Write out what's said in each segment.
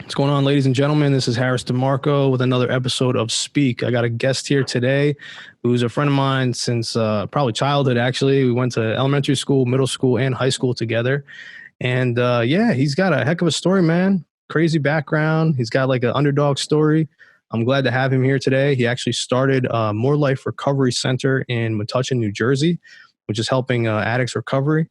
What's going on, ladies and gentlemen? This is Harris DeMarco with another episode of Speak. I got a guest here today who's a friend of mine since probably childhood, actually. We went to elementary school, middle school, and high school together. And yeah, he's got a heck of a story, man. Crazy background. He's got like an underdog story. I'm glad to have him here today. He actually started More Life Recovery Center in Metuchen, New Jersey, which is helping addicts recovery.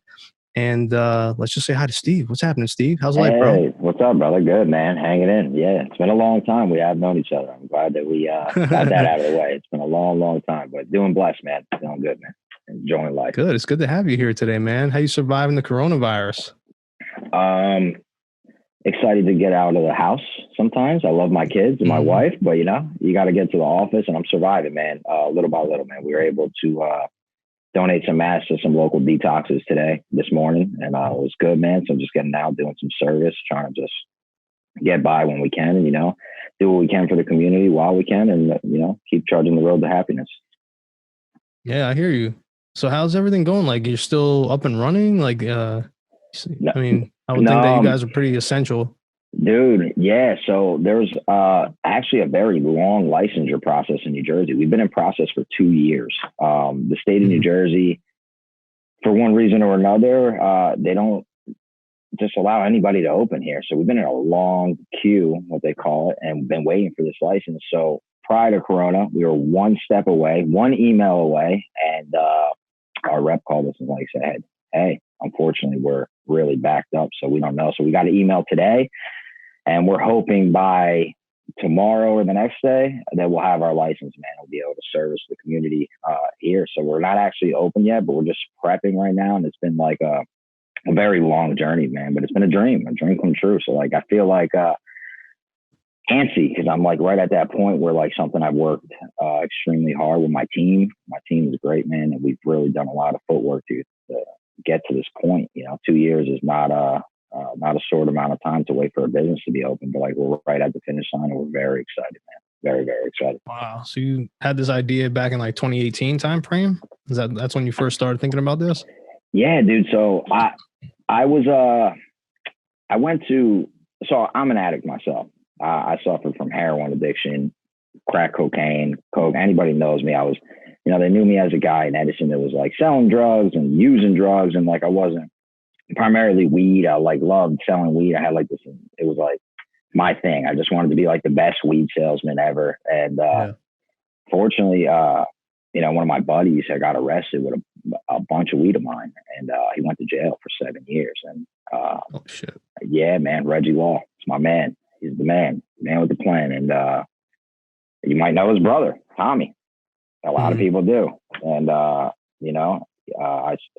And let's just say hi to Steve. What's happening, Steve? How's life, bro? Hey, what's up, brother? Good, man. Hanging in. Yeah, it's been a long time. We have known each other. I'm glad that we got that out of the way. It's been a long, long time, but doing blessed, man. Doing good, man. Enjoying life. Good. It's good to have you here today, man. How you surviving the coronavirus? Excited to get out of the house sometimes. I love my kids and my wife, but you got to get to the office, and I'm surviving, man. Little by little, man. We were able to donate some masks to some local detoxes this morning, and it was good, man. So I'm just getting out, doing some service, trying to just get by when we can, and do what we can for the community while we can, and keep charging the road to happiness. Yeah, I hear you. So how's everything going? Like, you're still up and running? Like, I mean, I would think that you guys are pretty essential. Dude, yeah. So there's actually a very long licensure process in New Jersey. We've been in process for 2 years. The state of New Jersey, for one reason or another, they don't just allow anybody to open here. So we've been in a long queue, what they call it, and been waiting for this license. So prior to Corona, we were one step away, one email away, and our rep called us and said, hey, unfortunately, we're really backed up, so we don't know. So we got an email today, and we're hoping by tomorrow or the next day that we'll have our license, man. We'll be able to service the community here. So we're not actually open yet, but we're just prepping right now, and it's been like a very long journey, man. But it's been a dream come true. So like I feel like antsy because I'm like right at that point where like something I've worked extremely hard with my team. My team is great, man, and we've really done a lot of footwork to get to this point. 2 years is not a short amount of time to wait for a business to be open, but like we're right at the finish line, and we're very excited, man. Very, very excited. Wow. So you had this idea back in like 2018 time frame? That's when you first started thinking about this? Yeah, dude. So I'm an addict myself. I suffered from heroin addiction, crack cocaine, coke. Anybody knows me. I was, they knew me as a guy in Edison that was like selling drugs and using drugs. And like, I wasn't primarily weed. I like loved selling weed. I had like this, it was like my thing. I just wanted to be like the best weed salesman ever. And fortunately, one of my buddies had got arrested with a bunch of weed of mine, and he went to jail for 7 years. And oh shit, yeah, man, Reggie Law, it's my man. He's the man with the plan. And you might know his brother, Tommy. A lot of people do. And I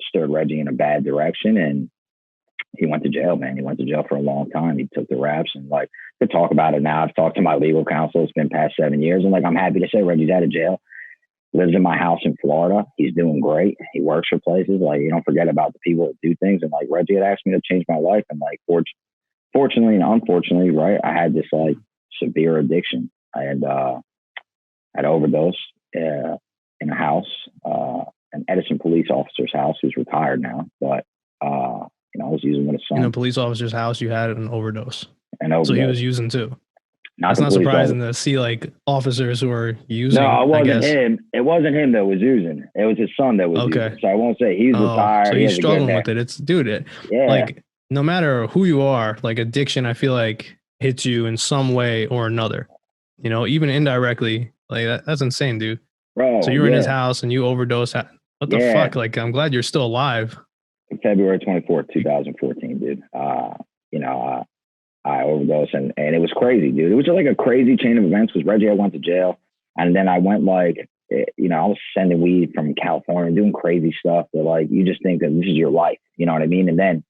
steered Reggie in a bad direction, and he went to jail, man. He went to jail for a long time. He took the raps, and like to talk about it now. I've talked to my legal counsel. It's been past 7 years, and like I'm happy to say Reggie's out of jail. Lives in my house in Florida. He's doing great. He works for places. Like, you don't forget about the people that do things. And like Reggie had asked me to change my life, and like fortunately and unfortunately, right, I had this like severe addiction. And I'd overdosed in a house, an Edison police officer's house, who's retired now. But I was using with a son. In a police officer's house, you had an overdose. So So he was using too. It's not surprising to see like officers who are using. No, it wasn't him. It wasn't him that was using. It was his son that was using. So I won't say he's retired. So he's struggling with it. It's like no matter who you are, like addiction, I feel like hits you in some way or another. Even indirectly. Like that's insane, dude. Bro, so you were in his house and you overdosed. What the fuck? Like, I'm glad you're still alive. February 24th, 2014, dude. I overdosed, and it was crazy, dude. It was just like a crazy chain of events because Reggie, I went to jail, and then I went I was sending weed from California, doing crazy stuff that like you just think that this is your life, you know what I mean? And then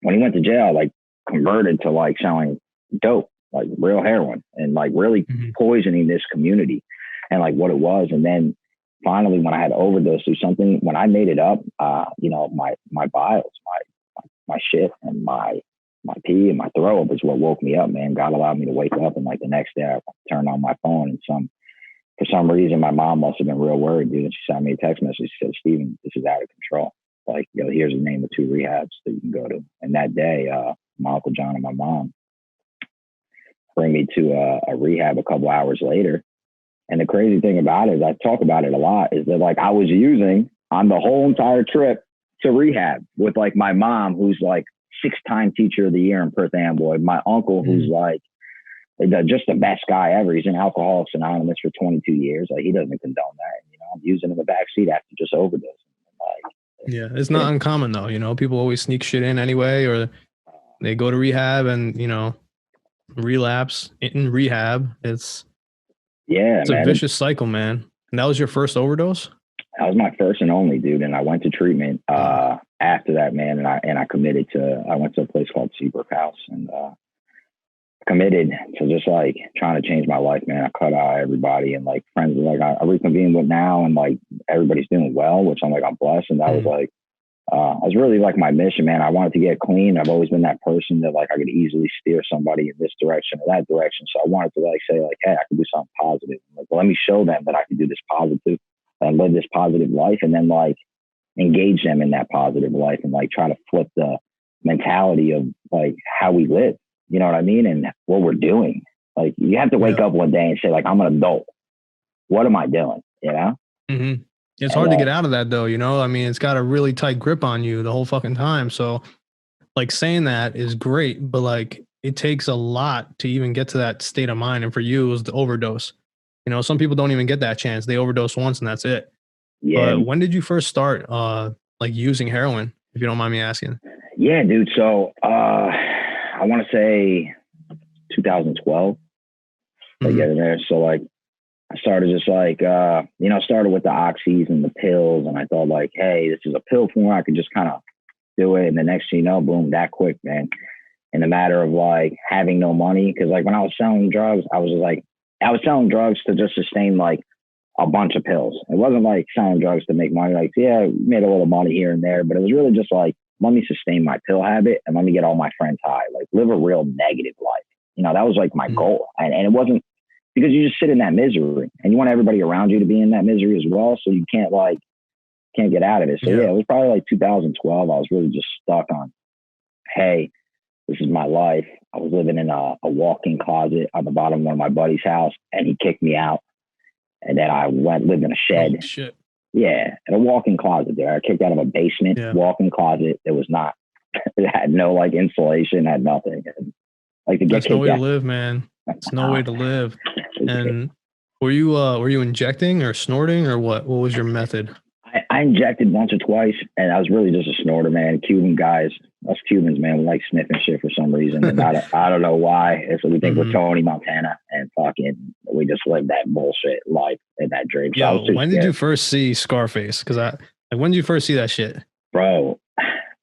when he went to jail, like converted to like selling dope, like real heroin, and like really poisoning this community, and like what it was. And then finally, when I had overdosed through something, when I made it up, my biles, my shit, and my pee and my throw up is what woke me up, man. God allowed me to wake up, and like the next day I turned on my phone, and for some reason my mom must have been real worried, dude. And she sent me a text message. She said, "Steven, this is out of control. Like, here's the name of 2 rehabs that you can go to." And that day, my Uncle John and my mom bring me to a rehab a couple hours later. And the crazy thing about it is I talk about it a lot is that like I was using on the whole entire trip to rehab with like my mom, who's like 6-time teacher of the year in Perth Amboy, my uncle, who's like just the best guy ever. He's in Alcoholics Anonymous for 22 years. Like he doesn't condone that. You know, I'm using in the backseat after just overdosing. Like, Yeah, it's not uncommon though. You know, people always sneak shit in anyway, or they go to rehab and, you know, relapse in rehab. It's yeah, a man. vicious cycle, man. And that was your first overdose? That was my first and only, dude. And I went to treatment after that, man. And I committed to, I went to a place called Seabrook House and committed to just like trying to change my life, man. I cut out everybody and like friends like I reconvened with now and like everybody's doing well, which I'm like, I'm blessed. And that was like, I was really like my mission, man. I wanted to get clean. I've always been that person that like I could easily steer somebody in this direction or that direction. So I wanted to like say like, hey, I can do something positive. Like, well, let me show them that I can do this positive and live this positive life, and then like engage them in that positive life and like try to flip the mentality of like how we live. You know what I mean? And what we're doing. Like you have to wake up one day and say like, I'm an adult. What am I doing? You know? Mm-hmm. It's hard to get out of that though, you know? I mean, it's got a really tight grip on you the whole fucking time. So like saying that is great, but like it takes a lot to even get to that state of mind. And for you, it was the overdose. You know, some people don't even get that chance. They overdose once and that's it. Yeah. But when did you first start like using heroin, if you don't mind me asking? Yeah, dude. So I want to say 2012. Like getting there. So like I started just like, you know, started with the oxys and the pills. And I thought like, hey, this is a pill form. I could just kind of do it. And the next thing you know, boom, that quick, man. In a matter of like having no money. Cause like when I was selling drugs, I was selling drugs to just sustain like a bunch of pills. It wasn't like selling drugs to make money. Like, yeah, made a little money here and there, but it was really just like, let me sustain my pill habit and let me get all my friends high. Like live a real negative life. You know, that was like my goal. And it wasn't, because you just sit in that misery and you want everybody around you to be in that misery as well. So you can't get out of it. So yeah, it was probably like 2012. I was really just stuck on, hey, this is my life. I was living in a walk-in closet on the bottom of one of my buddy's house and he kicked me out. And then I lived in a shed. Oh, shit. Yeah. In a walk-in closet there. I kicked out of a basement, walk-in closet. It was not, it had no like insulation, had nothing. And, like to get That's no way to live, man. It's no way to live. And were you injecting or snorting or what? What was your method? I injected once or twice, and I was really just a snorter, man. Cuban guys, us Cubans, man, we like sniffing shit for some reason. And I don't know why. So we think we're Tony Montana, and fucking we just live that bullshit life and that dream. Yo, when did you first see Scarface? Because when did you first see that shit? Bro,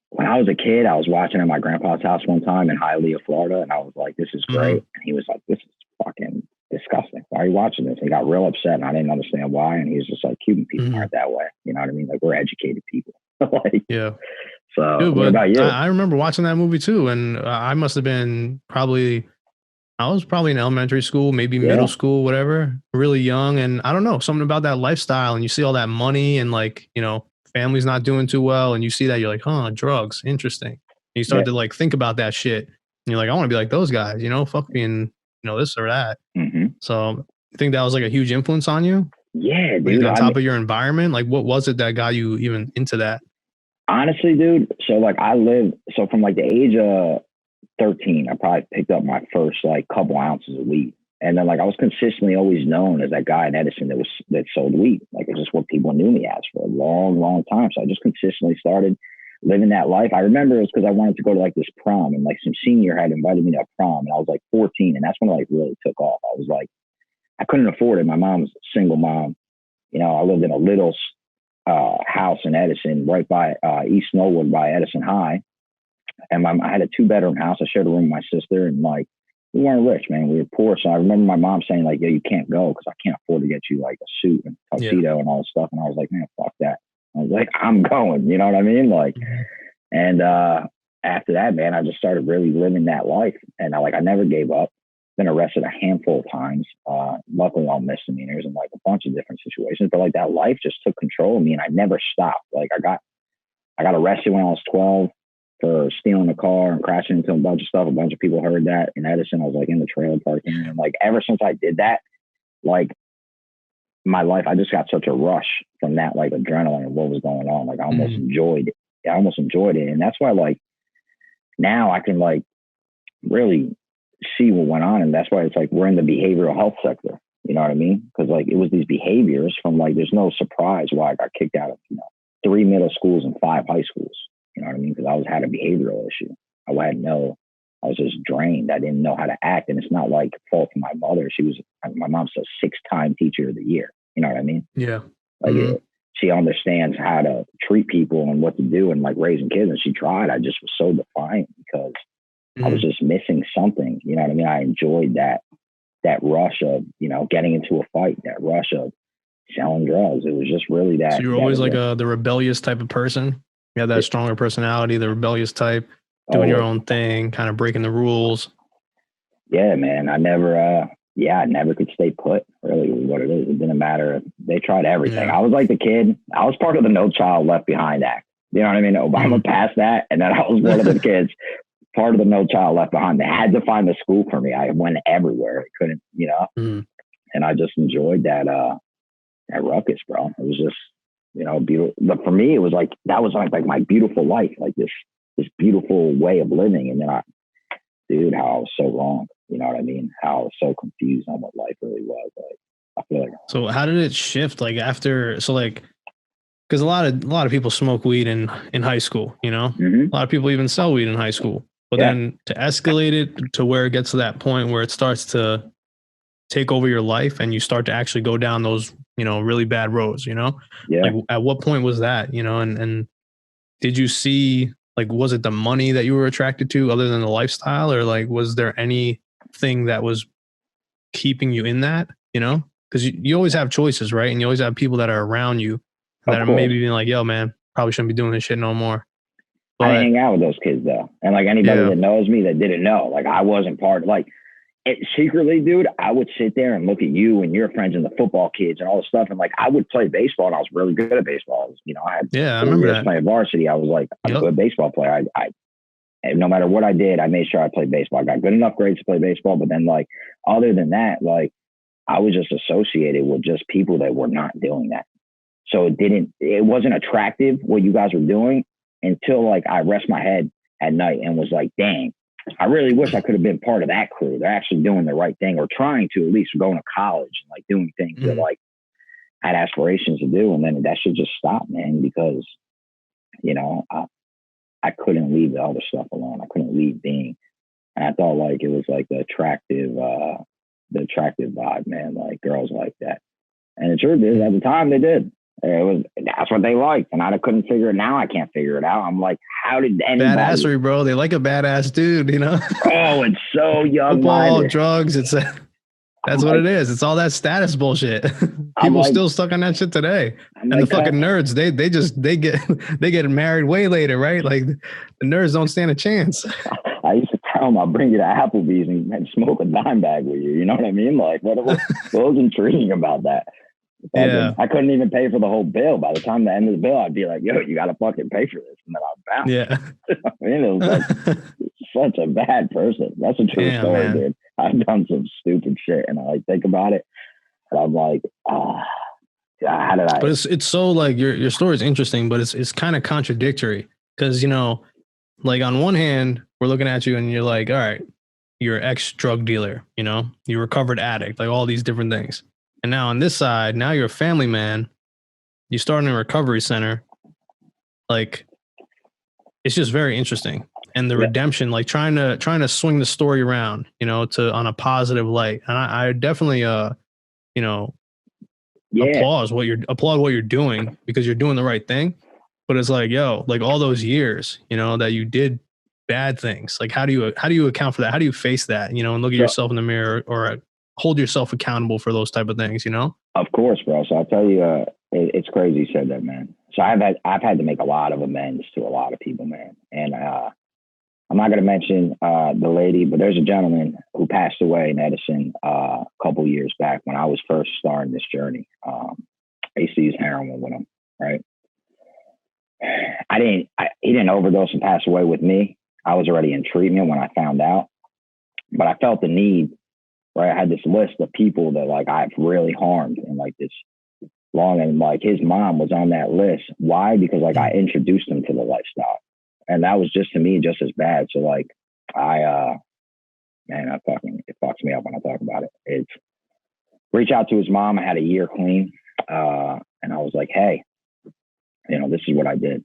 when I was a kid, I was watching at my grandpa's house one time in Hialeah, Florida, and I was like, this is great. And he was like, this is fucking disgusting. Why are you watching this? He got real upset and I didn't understand why. And he was just like, Cuban people aren't that way. You know what I mean? Like we're educated people. Like, yeah. So dude, what about you? I remember watching that movie too. And I must have been I was probably in elementary school, maybe middle school, whatever, really young. And I don't know, something about that lifestyle and you see all that money and like, you know, family's not doing too well. And you see that you're like, huh, drugs, interesting. And you start to like think about that shit. And you're like, I want to be like those guys, you know, fuck being, you know, this or that. So I think that was like a huge influence on you. Yeah, dude. Like on top of your environment, like what was it that got you even into that? Honestly, dude. So like so from like the age of 13, I probably picked up my first like couple ounces of weed. And then like I was consistently always known as that guy in Edison that sold weed. Like it's just what people knew me as for a long, long time. So I just consistently started living that life. I remember it was because I wanted to go to like this prom and like some senior had invited me to a prom and I was like 14 and that's when it like really took off. I was like, I couldn't afford it. My mom's a single mom. You know, I lived in a little house in Edison right by East Norwood by Edison High. And I had a 2-bedroom house. I shared a room with my sister and like, we weren't rich, man. We were poor. So I remember my mom saying like, yo, you can't go because I can't afford to get you like a suit and tuxedo and all this stuff. And I was like, man, fuck that. I was like, I'm going, you know what I mean? Like, and after that, man, I just started really living that life. And I never gave up. Been arrested a handful of times. Luckily all misdemeanors and like a bunch of different situations. But like that life just took control of me and I never stopped. Like I got arrested when I was 12 for stealing a car and crashing into a bunch of stuff. A bunch of people heard that in Edison. I was like in the trailer parking. And like ever since I did that, like my life, I just got such a rush from that, like adrenaline and what was going on. Like I almost enjoyed it. I almost enjoyed it. And that's why like now I can like really see what went on. And that's why it's like we're in the behavioral health sector. You know what I mean? Because like it was these behaviors from like, there's no surprise why I got kicked out of, 3 middle schools and 5 high schools. You know what I mean? Because I had a behavioral issue. I was just drained. I didn't know how to act. And it's not like fault of my mother. My mom's a 6-time teacher of the year. You know what I mean? Yeah. Like she understands how to treat people and what to do and like raising kids. And she tried. I just was so defiant because I was just missing something. You know what I mean? I enjoyed that rush of, getting into a fight, that rush of selling drugs. It was just really that. So you're always like the rebellious type of person. You have that stronger personality, the rebellious type, doing your own thing, kind of breaking the rules. Yeah, man. I never could stay put, really, was what it is. It didn't matter. They tried everything. Yeah. I was like the kid. I was part of the No Child Left Behind Act. You know what I mean? Obama passed that, and then I was one of the kids, part of the No Child Left Behind. They had to find a school for me. I went everywhere. I couldn't, and I just enjoyed that ruckus, bro. It was just, beautiful. But for me, it was like, that was like my beautiful life, like this beautiful way of living. And then how I was so wrong. You know what I mean? How I was so confused on what life really was. Like, I feel like. So how did it shift? Like after, so like, because a lot of people smoke weed in high school, a lot of people even sell weed in high school, but then to escalate it to where it gets to that point where it starts to take over your life and you start to actually go down those, really bad roads, like at what point was that, and did you see, like, was it the money that you were attracted to other than the lifestyle, or like, was there anything that was keeping you in that, because you always have choices, right? And you always have people that are around you that are maybe being like, yo, man, probably shouldn't be doing this shit no more. But I hang out with those kids though. And like anybody that knows me that didn't know, like I wasn't part of secretly, dude, I would sit there and look at you and your friends and the football kids and all this stuff. And like, I would play baseball and I was really good at baseball. I had I remember that. Playing varsity. I was like a good baseball player. And no matter what I did, I made sure I played baseball. I got good enough grades to play baseball. But then like, other than that, like I was just associated with just people that were not doing that. So it wasn't attractive what you guys were doing until like I rest my head at night and was like, dang, I really wish I could have been part of that crew. They're actually doing the right thing or trying to, at least going to college and like doing things that like I had aspirations to do. And then that should just stop, man, because, I couldn't leave the other stuff alone. I couldn't leave being. And I thought like it was like the attractive vibe, man, like girls like that. And the truth is at the time they did. That's what they liked, and I couldn't figure it. Now I can't figure it out. I'm like, how did anybody? Badassery, bro. They like a badass dude, Oh, it's so young. Football, drugs. That's what it is. It's all that status bullshit. People still stuck on that shit today. And the fucking nerds, they get married way later, right? Like the nerds don't stand a chance. I used to tell them I'll bring you to Applebee's and smoke a dime bag with you. You know what I mean? Like what was intriguing about that? I couldn't even pay for the whole bill. By the time the end of the bill, I'd be like, yo, you got to fucking pay for this. And then I'd bounce. Yeah. I mean, it was like such a bad person. That's a true story, man. Dude. I've done some stupid shit and I like think about it. And I'm like, how did I? But it's so like your story is interesting, but it's kind of contradictory because, like on one hand, we're looking at you and you're like, all right, you're an ex-drug dealer, you're a recovered addict, like all these different things. And now on this side, now you're a family man. You start in a recovery center. Like, it's just very interesting. And the redemption, like trying to swing the story around, on a positive light. And I definitely, applaud what you're doing because you're doing the right thing. But it's like, yo, like all those years, that you did bad things. Like, how do you account for that? How do you face that? And look at yourself in the mirror or hold yourself accountable for those type of things, Of course, bro. So I'll tell you, it's crazy you said that, man. So I've had to make a lot of amends to a lot of people, man. And I'm not going to mention the lady, but there's a gentleman who passed away in Edison a couple years back when I was first starting this journey. I used to use heroin with him, right? He didn't overdose and pass away with me. I was already in treatment when I found out, but I felt the need, right? I had this list of people that like I've really harmed and like this long, and like his mom was on that list. Why? Because like I introduced him to the lifestyle, and that was just to me just as bad. So like man, it fucks me up when I talk about it. It's reach out to his mom. I had a year clean, and I was like, hey, this is what I did.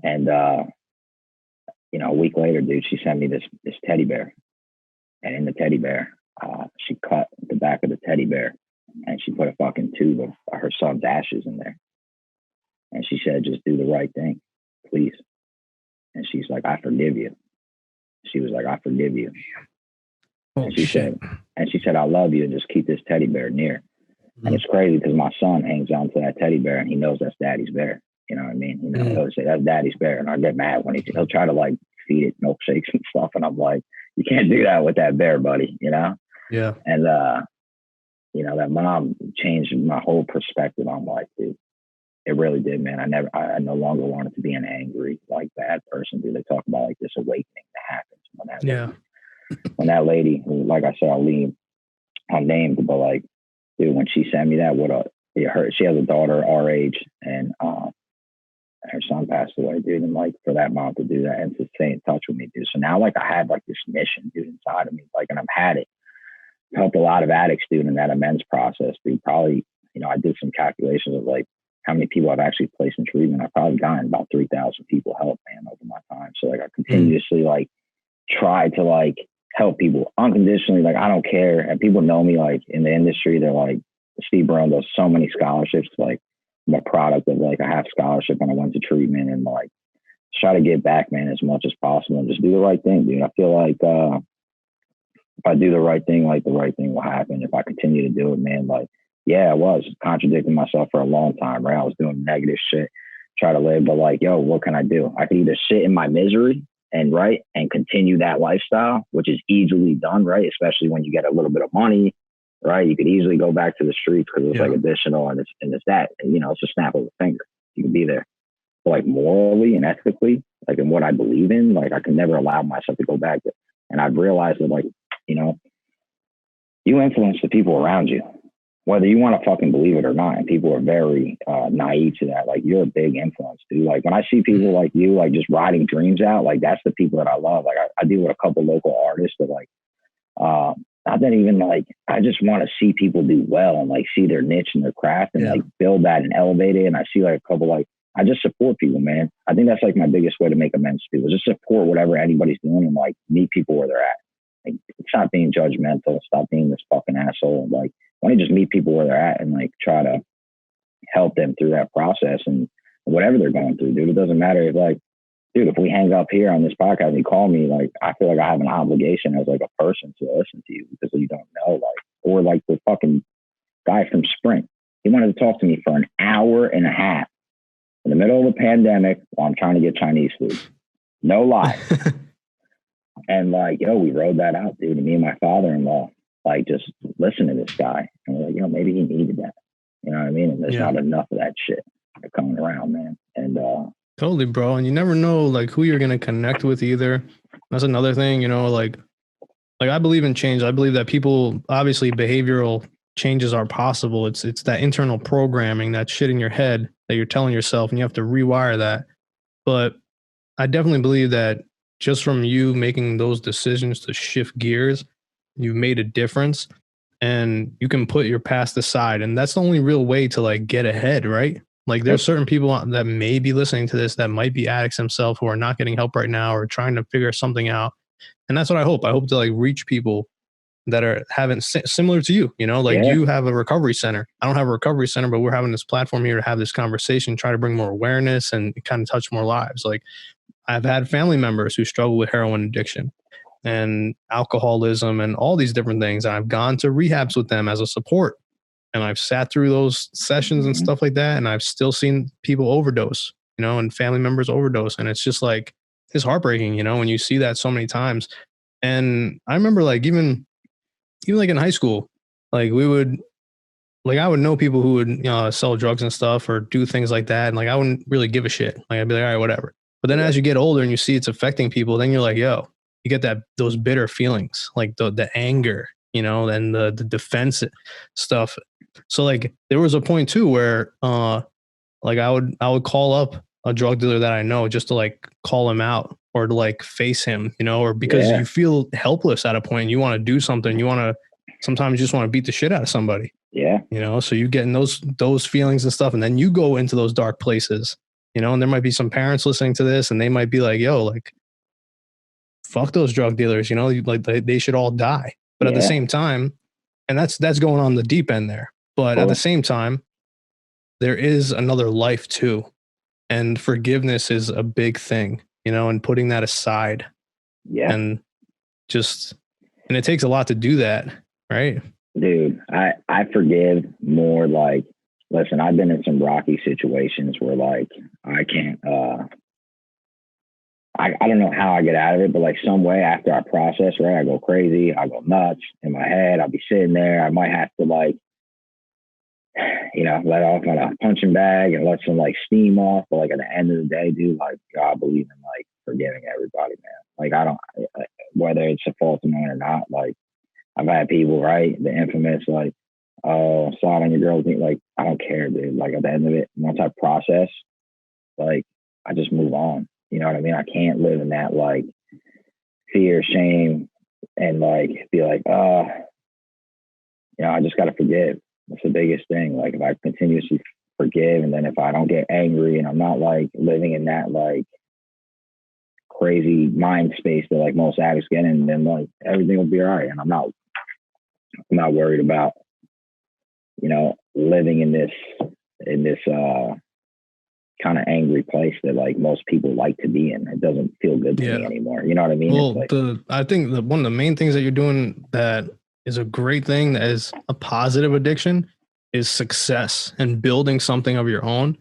And a week later, dude, she sent me this teddy bear, and in the teddy bear, she cut the back of the teddy bear, and she put a fucking tube of her son's ashes in there, and she said, "Just do the right thing, please." And she's like, "I forgive you." She was like, "I forgive you." And she said, "I love you, and just keep this teddy bear near." Mm-hmm. And it's crazy because my son hangs on to that teddy bear, and he knows that's daddy's bear. You know what I mean? He'll say, "That's daddy's bear." And I get mad when he'll try to like feed it milkshakes and stuff. And I'm like, you can't do that with that bear, buddy, Yeah. And, that mom changed my whole perspective on life, dude. It really did, man. I no longer wanted to be an angry, like bad person, dude. They talk about like this awakening that happens when that lady, who, like I said, I'll leave unnamed, but like, dude, when she sent me that, she has a daughter our age, and her son passed away, dude. And like for that mom to do that and to stay in touch with me, dude. So now like I had like this mission, dude, inside of me, like, and I've had it. Helped a lot of addicts, dude, in that amends process, dude. Probably, I did some calculations of like how many people I've actually placed in treatment. I've probably gotten about 3,000 people help, man, over my time. So like I continuously like try to like help people unconditionally. Like I don't care. And people know me like in the industry, they're like, Steve Buron does so many scholarships. Like I'm a product of like a half scholarship when I went to treatment, and like try to give back, man, as much as possible and just do the right thing, dude. I feel like if I do the right thing, like the right thing will happen. If I continue to do it, man, like, yeah, I was contradicting myself for a long time, right? I was doing negative shit, try to live, but like, yo, what can I do? I can either sit in my misery and continue that lifestyle, which is easily done, right? Especially when you get a little bit of money, right? You could easily go back to the streets because it's like additional and it's that, and, it's a snap of a finger. You can be there. But like morally and ethically, like in what I believe in, like I can never allow myself to go back to. And I've realized that like, you influence the people around you, whether you want to fucking believe it or not. And people are very naive to that. Like you're a big influence, dude. Like when I see people like you, like just riding dreams out, like that's the people that I love. Like I deal with a couple local artists that like, not that even like, I just want to see people do well and like see their niche and their craft and like build that and elevate it. And I see like a couple, like, I just support people, man. I think that's like my biggest way to make amends to people. Just support whatever anybody's doing and like meet people where they're at. Like, stop being judgmental. Stop being this fucking asshole. Like, why don't you just meet people where they're at and like try to help them through that process and whatever they're going through, dude. It doesn't matter if like, dude, if we hang up here on this podcast and you call me, like, I feel like I have an obligation as like a person to listen to you because you don't know, like, or like the fucking guy from Sprint. He wanted to talk to me for an hour and a half in the middle of a pandemic while I'm trying to get Chinese food. No lie. And like, we rode that out, dude. And me and my father-in-law, like, just listen to this guy. And we're like, maybe he needed that. You know what I mean? And there's not enough of that shit coming around, man. And totally, bro. And you never know like who you're gonna connect with either. That's another thing, like I believe in change. I believe that people, obviously behavioral changes are possible. It's that internal programming, that shit in your head that you're telling yourself, and you have to rewire that. But I definitely believe that just from you making those decisions to shift gears, you've made a difference, and you can put your past aside. And that's the only real way to like get ahead, right? Like there's certain people that may be listening to this that might be addicts themselves who are not getting help right now or trying to figure something out. And that's what I hope. I hope to like reach people that are having similar to you, you have a recovery center. I don't have a recovery center, but we're having this platform here to have this conversation, try to bring more awareness and kind of touch more lives. Like I've had family members who struggle with heroin addiction and alcoholism and all these different things. And I've gone to rehabs with them as a support. And I've sat through those sessions and stuff like that. And I've still seen people overdose, and family members overdose. And it's just like, it's heartbreaking, when you see that so many times. And I remember like, even like in high school, like we would like I would know people who would sell drugs and stuff or do things like that, and like I wouldn't really give a shit. Like I'd be like, all right, whatever. But then as you get older and you see it's affecting people, then you're like, yo, you get those bitter feelings, like the anger, and the defense stuff. So like there was a point too where like I would call up a drug dealer that I know just to like call him out or to like face him, or because you feel helpless at a point, you want to do something, sometimes you just want to beat the shit out of somebody. Yeah. So you get in those feelings and stuff, and then you go into those dark places, and there might be some parents listening to this and they might be like, yo, like, fuck those drug dealers, like they should all die. But at the same time, and that's going on the deep end there. But at the same time, there is another life too. And forgiveness is a big thing, and putting that aside. Yeah. And it takes a lot to do that, right? Dude, I forgive more. Like, listen, I've been in some rocky situations where like I can't I don't know how I get out of it, but like some way after I process, right, I go crazy, I go nuts in my head, I'll be sitting there, I might have to like, let off on a punching bag and let some like steam off. But like at the end of the day, dude, like God believe in like forgiving everybody, man. Like I don't, whether it's a fault of mine or not, like I've had people, right? The infamous, like, oh, slide on your girl's knee. Like, I don't care, dude. Like, at the end of it, once I process, like, I just move on. You know what I mean? I can't live in that, like, fear, shame, and, like, be like, I just got to forgive. That's the biggest thing. Like, if I continuously forgive, and then if I don't get angry and I'm not, like, living in that, like, crazy mind space that, like, most addicts get in, then, like, everything will be all right. And I'm not worried about, living in this kind of angry place that like most people like to be in. It doesn't feel good to me anymore. You know what I mean? Well, I think that one of the main things that you're doing that is a great thing, that is a positive addiction, is success and building something of your own,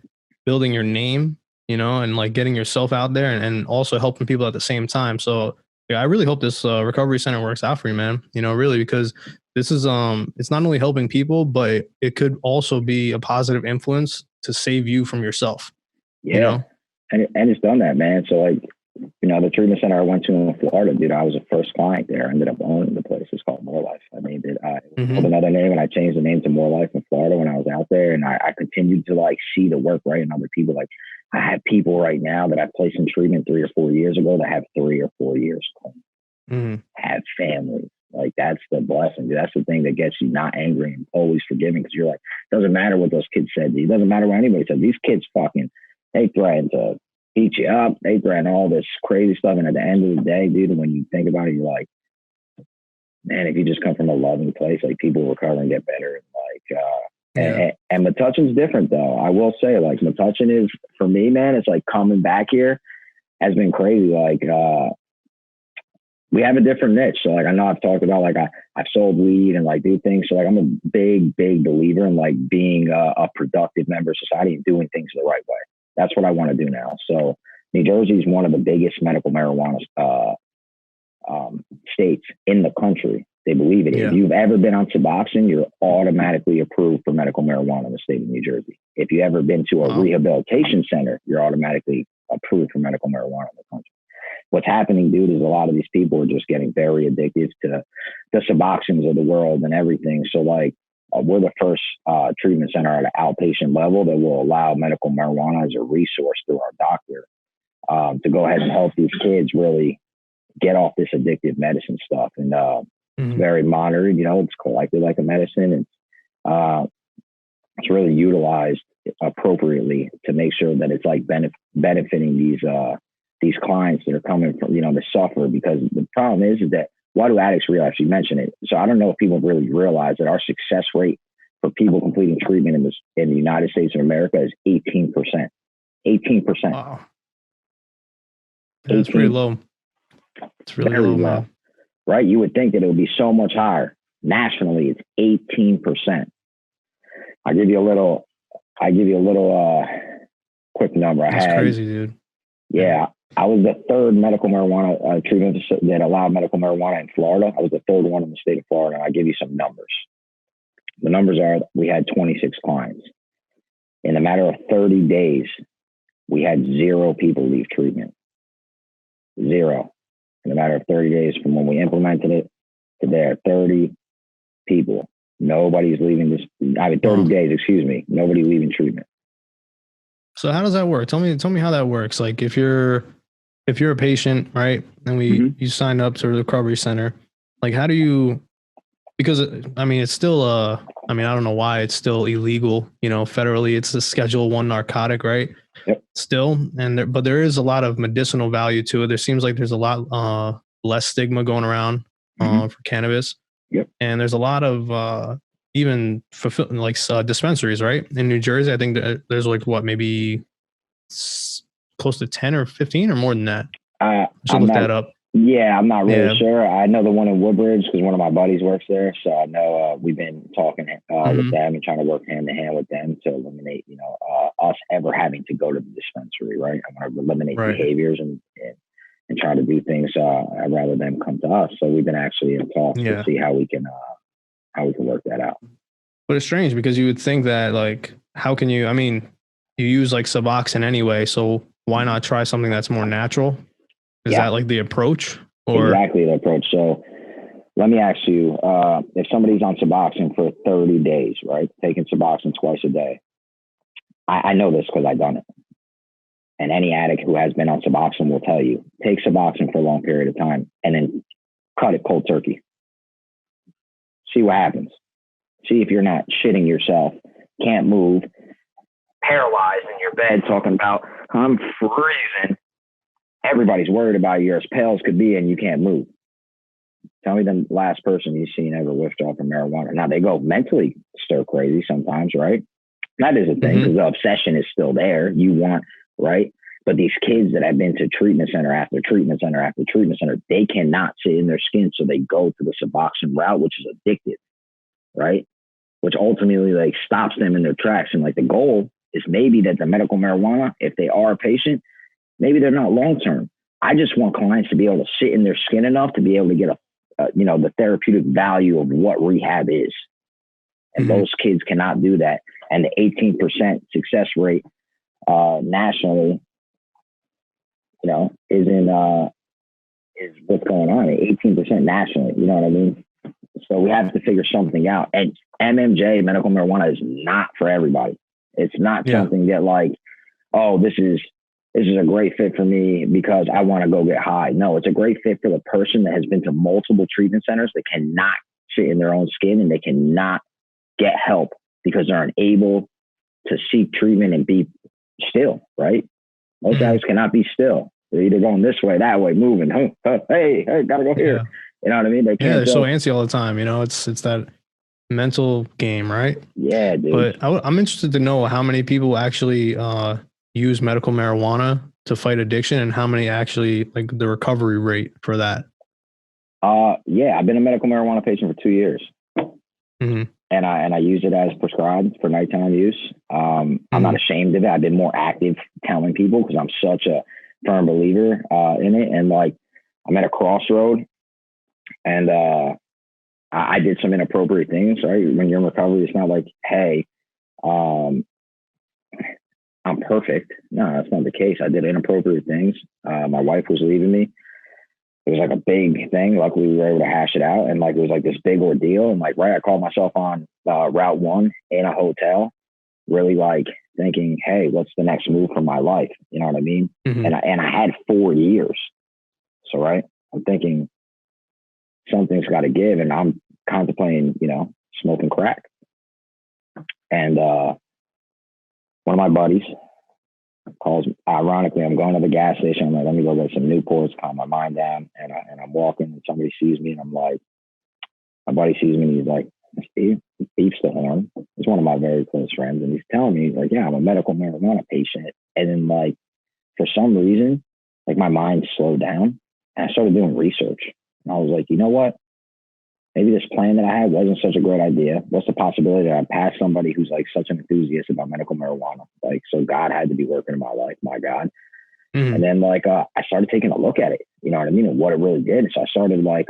building your name, and like getting yourself out there and also helping people at the same time. So I really hope this recovery center works out for you, man. Really, because this is it's not only helping people, but it could also be a positive influence to save you from yourself. Yeah, and it's done that, man. So like, the treatment center I went to in Florida, dude, I was the first client there. I ended up owning the place. It's called More Life. I named it. Called another name, and I changed the name to More Life in Florida when I was out there. And I continued to like see the work, right, in other people. Like I have people right now that I placed in treatment 3 or 4 years ago that have 3 or 4 years clean, have families. Like that's the blessing. Dude. That's the thing that gets you not angry and always forgiving, because you're like, doesn't matter what those kids said. It doesn't matter what anybody said. These kids they threaten to beat you up. They threaten all this crazy stuff. And at the end of the day, dude, when you think about it, you're like, man, if you just come from a loving place, like people recover and get better. And Metuchen's different though. I will say, like Metuchen is, for me, man, it's like coming back here has been crazy. Like, we have a different niche. So like, I know I've talked about, like I've sold weed and like do things. So like, I'm a big believer in like being a productive member of society and doing things the right way. That's what I want to do now. So New Jersey is one of the biggest medical marijuana states in the country. They believe it. If you've ever been on Suboxone, you're automatically approved for medical marijuana in the state of New Jersey. If you've ever been to a rehabilitation center, you're automatically approved for medical marijuana in the country. What's happening, dude, is a lot of these people are just getting very addicted to the Suboxones of the world and everything. So like, we're the first treatment center at an outpatient level that will allow medical marijuana as a resource through our doctor to go ahead and help these kids really get off this addictive medicine stuff. And it's very monitored, it's collected like a medicine. And it's really utilized appropriately to make sure that it's like benefiting these clients that are coming from, to suffer. Because the problem is that, why do addicts realize? You mentioned it. So I don't know if people really realize that our success rate for people completing treatment in the United States of America is 18%. 18%. Wow. That's pretty low. It's really low, man. Right? You would think that it would be so much higher. Nationally, it's 18%. I'll give you a little quick number. That's crazy, dude. Yeah. I was the third medical marijuana treatment that allowed medical marijuana in Florida. I was the third one in the state of Florida. And I'll give you some numbers. The numbers are we had 26 clients. In a matter of 30 days, we had 0 people leave treatment. 0. In a matter of 30 days from when we implemented it to there, 30 people. Nobody's leaving this. 30 days, excuse me. Nobody leaving treatment. So how does that work? Tell me how that works. Like if you're a patient, right, and you sign up to the recovery center, like how do you? Because I mean, it's still I don't know why it's still illegal. Federally, it's a Schedule I narcotic, right? Yep. Still, but there is a lot of medicinal value to it. There seems like there's a lot less stigma going around for cannabis. Yep. And there's a lot of even dispensaries, right? In New Jersey, I think there's like maybe close to 10 or 15 or more than that. I should look that up. Yeah, I'm not really sure. I know the one in Woodbridge because one of my buddies works there. So I know we've been talking with them and trying to work hand in hand with them to eliminate, us ever having to go to the dispensary, right? I want to eliminate behaviors and try to do things rather than come to us. So we've been actually in talks to see how we can work that out. But it's strange because you would think that like, how can you? I mean, you use like Suboxone anyway, so why not try something that's more natural? Is that like the approach? Or? Exactly the approach. So let me ask you, if somebody's on Suboxone for 30 days, right, taking Suboxone twice a day, I know this because I've done it. And any addict who has been on Suboxone will tell you, take Suboxone for a long period of time and then cut it cold turkey. See what happens. See if you're not shitting yourself, can't move, paralyzed in your bed talking about, I'm freezing. Everybody's worried about you. You're as pale as could be and you can't move. Tell me the last person you've seen ever withdraw from marijuana. Now, they go mentally stir crazy sometimes, right? That is a thing because the obsession is still there. You want, right? But these kids that have been to treatment center after treatment center after treatment center, they cannot sit in their skin. So they go to the Suboxone route, which is addictive, right? Which ultimately like stops them in their tracks. And like the goal is maybe that the medical marijuana, if they are a patient, maybe they're not long-term. I just want clients to be able to sit in their skin enough to be able to get the therapeutic value of what rehab is. And those kids cannot do that. And the 18% success rate nationally, is what's going on. 18% nationally, you know what I mean? So we have to figure something out. And MMJ, medical marijuana, is not for everybody. It's not something that like, oh, this is a great fit for me because I want to go get high. No, it's a great fit for the person that has been to multiple treatment centers that cannot sit in their own skin and they cannot get help because they're unable to seek treatment and be still, right? Most guys cannot be still. They're either going this way, that way, moving. Hey, gotta go here. You know what I mean? They can't. They're so antsy all the time. It's that mental game, right? Yeah, dude. But I'm interested to know how many people actually use medical marijuana to fight addiction and how many actually like the recovery rate for that. Yeah, I've been a medical marijuana patient for 2 years. And I use it as prescribed for nighttime use. I'm not ashamed of it. I've been more active telling people because I'm such a firm believer in it. And like, I'm at a crossroad and I did some inappropriate things, right? When you're in recovery, it's not like, hey, I'm perfect. No, that's not the case. I did inappropriate things. My wife was leaving me. It was like a big thing. Luckily, we were able to hash it out. And like, it was like this big ordeal. And like, right, I called myself on Route 1 in a hotel, really like thinking, hey, what's the next move for my life? You know what I mean? And I had 4 years. So, right, I'm thinking something's got to give. And I'm contemplating, smoking crack. And one of my buddies calls, ironically, I'm going to the gas station. I'm like, let me go get some Newports, calm my mind down. And I'm walking and somebody sees me and I'm like, my buddy sees me and he's like, Steve, beeps the horn. He's one of my very close friends. And he's telling me, like, yeah, I'm a medical marijuana patient. And then like, for some reason, like my mind slowed down and I started doing research. And I was like, you know what? Maybe this plan that I had wasn't such a great idea. What's the possibility that I pass somebody who's like such an enthusiast about medical marijuana? Like, so God had to be working in my life, my God. And then like, I started taking a look at it, you know what I mean? And what it really did. So I started like,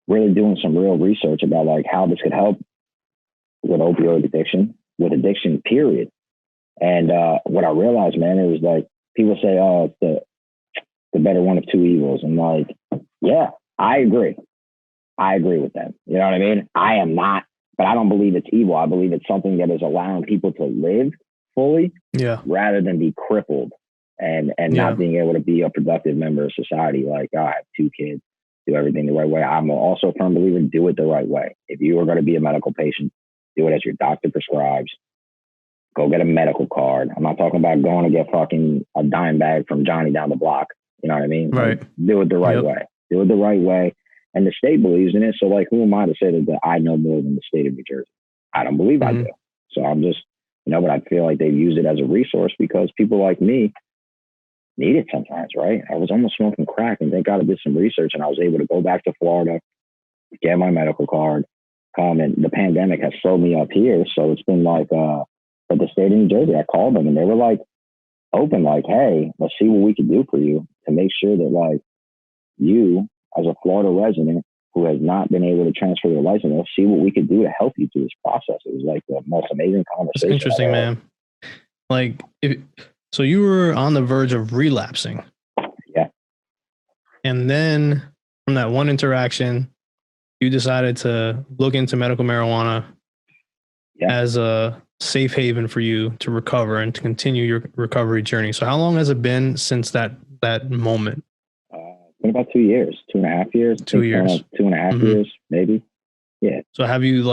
really doing some real research about like how this could help with opioid addiction, with addiction, period. And what I realized, man, it was like people say, "Oh, it's the better one of two evils," and like, yeah, I agree. I agree with them. You know what I mean? I am not, but I don't believe it's evil. I believe it's something that is allowing people to live fully, rather than be crippled and not being able to be a productive member of society. Like, oh, I have two kids, do everything the right way. I'm also a firm believer, do it the right way. If you are going to be a medical patient, do it as your doctor prescribes. Go get a medical card. I'm not talking about going to get fucking a dime bag from Johnny down the block. You know what I mean? Right. Like, do it the right way. Do it the right way. And the state believes in it. So, like, who am I to say that I know more than the state of New Jersey? I don't believe I do. So I'm just, but I feel like they've used it as a resource because people like me need it sometimes, right? I was almost smoking crack, and thank God I did some research, and I was able to go back to Florida, get my medical card, come, and the pandemic has slowed me up here. So it's been like, but the state of New Jersey, I called them, and they were like open, like, hey, let's see what we can do for you to make sure that, like, you as a Florida resident who has not been able to transfer their license, let's see what we could do to help you through this process. It was like the most amazing conversation. That's interesting, man. Like, so you were on the verge of relapsing. Yeah. And then from that one interaction, you decided to look into medical marijuana as a safe haven for you to recover and to continue your recovery journey. So how long has it been since that moment? It's been about 2 years, 2.5 years. 2 years. 2.5 years, maybe. Yeah. So have you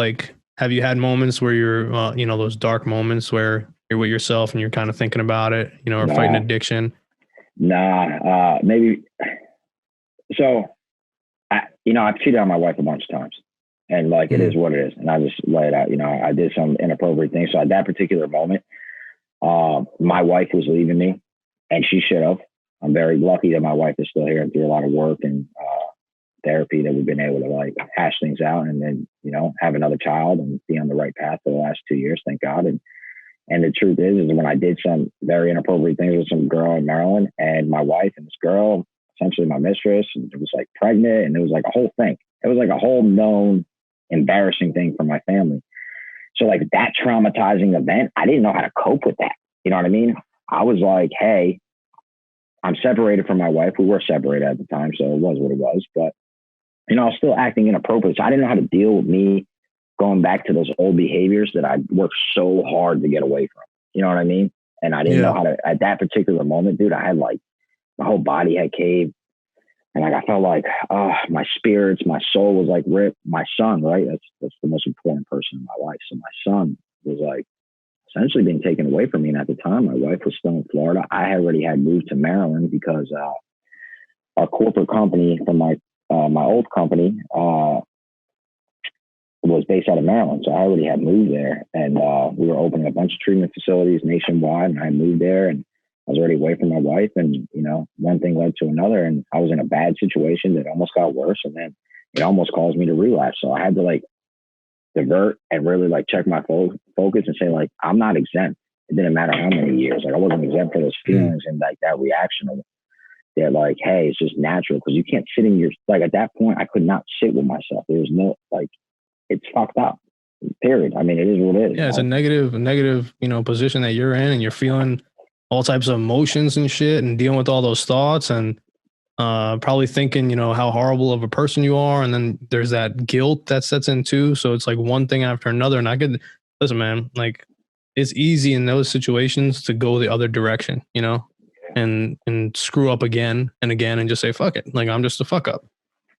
had moments where you're, those dark moments where you're with yourself and you're kind of thinking about it, or fighting addiction? Maybe. So, I've cheated on my wife a bunch of times, and like, it is what it is. And I just lay it out, I did some inappropriate things. So at that particular moment, my wife was leaving me, and she should have. I'm very lucky that my wife is still here and through a lot of work and therapy that we've been able to like hash things out, and then, have another child and be on the right path for the last 2 years, thank God. And the truth is when I did some very inappropriate things with some girl in Maryland, and my wife and this girl, essentially my mistress, and it was like pregnant, and it was like a whole thing. It was like a whole known embarrassing thing for my family. So like that traumatizing event, I didn't know how to cope with that. You know what I mean? I was like, hey, I'm separated from my wife. We were separated at the time, so it was what it was. But, I was still acting inappropriate. So I didn't know how to deal with me going back to those old behaviors that I worked so hard to get away from. You know what I mean? And I didn't know how to, at that particular moment, dude, I had like, my whole body had caved. And like, I felt like, my spirits, my soul was like ripped. My son, right? That's the most important person in my life. So my son was like essentially being taken away from me. And at the time, my wife was still in Florida. I already had moved to Maryland because our corporate company from my old company was based out of Maryland. So I already had moved there, and we were opening a bunch of treatment facilities nationwide, and I moved there, and I was already away from my wife, and, one thing led to another, and I was in a bad situation that almost got worse, and then it almost caused me to relapse. So I had to like divert and really like check my focus and say, like, I'm not exempt. It didn't matter how many years. Like, I wasn't exempt for those feelings and like that reaction of, they're like, hey, it's just natural, because you can't sit in your, like, at that point, I could not sit with myself. There was no, like, it's fucked up, period. I mean, it is what it is. Yeah, it's a negative, position that you're in, and you're feeling all types of emotions and shit, and dealing with all those thoughts, and probably thinking, how horrible of a person you are. And then there's that guilt that sets in too. So it's like one thing after another. And I could, listen, man, like, it's easy in those situations to go the other direction, and screw up again and again and just say, fuck it. Like, I'm just a fuck up,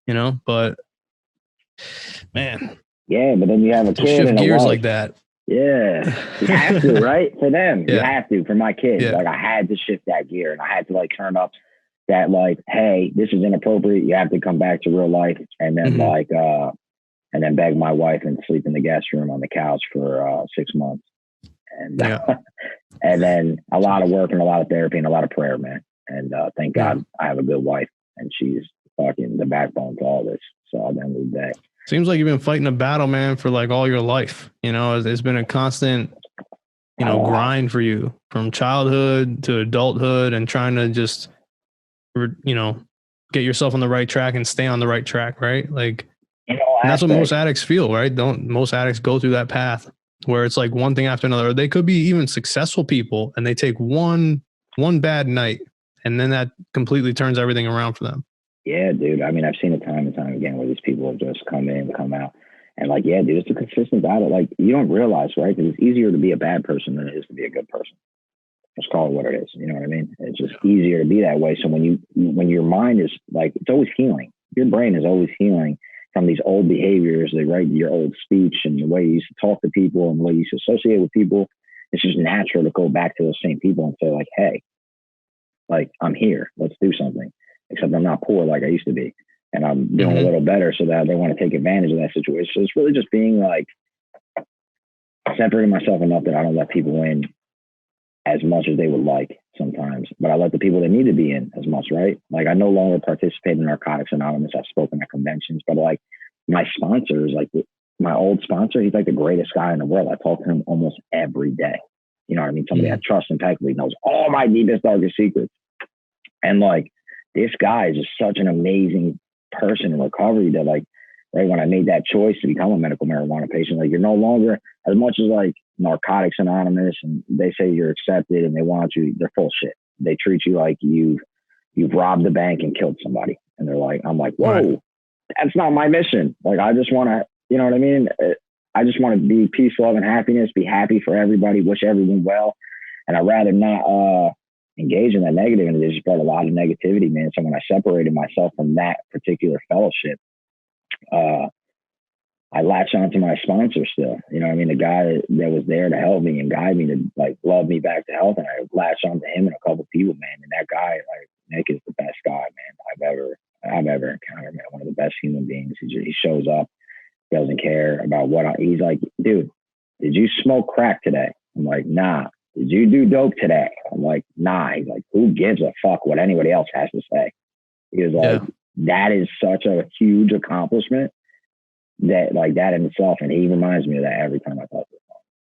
but man. Yeah. But then you have a kid shift and gears like that. Yeah. You have to, right? For them, you have to. For my kids, Yeah. like, I had to shift that gear, and I had to like turn up that, like, hey, this is inappropriate. You have to come back to real life. And then and then beg my wife and sleep in the guest room on the couch for 6 months. And and then a lot of work and a lot of therapy and a lot of prayer, man. And thank God I have a good wife, and she's fucking the backbone to all this. So at the end of the day, seems like you've been fighting a battle, man, for like all your life. It's been a constant, grind for you from childhood to adulthood, and trying to just, get yourself on the right track and stay on the right track, right? Like, And that's what most addicts feel, right? Most addicts go through that path where it's like one thing after another. They could be even successful people and they take one bad night and then that completely turns everything around for them. Yeah, dude. I mean, I've seen it time and time again where these people have just come in, come out. And like, yeah, dude, it's a consistent battle. Like, you don't realize, right? That it's easier to be a bad person than it is to be a good person. Let's call it what it is. You know what I mean? It's just easier to be that way. So when your mind is like, it's always healing. Your brain is always healing from these old behaviors, right? Your old speech and the way you used to talk to people and the way you used to associate with people. It's just natural to go back to those same people and say like, hey, like, I'm here. Let's do something. Except I'm not poor like I used to be. And I'm doing a little better so that they want to take advantage of that situation. So it's really just being like separating myself enough that I don't let people in as much as they would like sometimes, but I let the people that need to be in as much, right? Like, I no longer participate in Narcotics Anonymous. I've spoken at conventions, but like my sponsors, like my old sponsor, he's like the greatest guy in the world. I talk to him almost every day. You know what I mean? Somebody I trust impeccably, knows all my deepest, darkest secrets. And like, this guy is just such an amazing person in recovery that like, right, when I made that choice to become a medical marijuana patient, like, you're no longer, as much as like Narcotics Anonymous and they say you're accepted and they want you, they're full shit. They treat you like you've robbed the bank and killed somebody. And they're like, I'm like, whoa, that's not my mission. Like, I just want to, you know what I mean? I just want to be peace, love, and happiness, be happy for everybody, wish everyone well. And I'd rather not engage in that negative. And it just brought a lot of negativity, man. So when I separated myself from that particular fellowship, I latched onto my sponsor still. You know what I mean? The guy that was there to help me and guide me to like love me back to health. And I latched onto him and a couple people, man. And that guy, like, Nick is the best guy, man, I've ever encountered, man. One of the best human beings. He shows up, doesn't care about he's like, dude, did you smoke crack today? I'm like, nah. Did you do dope today? I'm like, nah. He's like, who gives a fuck what anybody else has to say? He was like, that is such a huge accomplishment that like that in itself. And he reminds me of that every time I talk to him.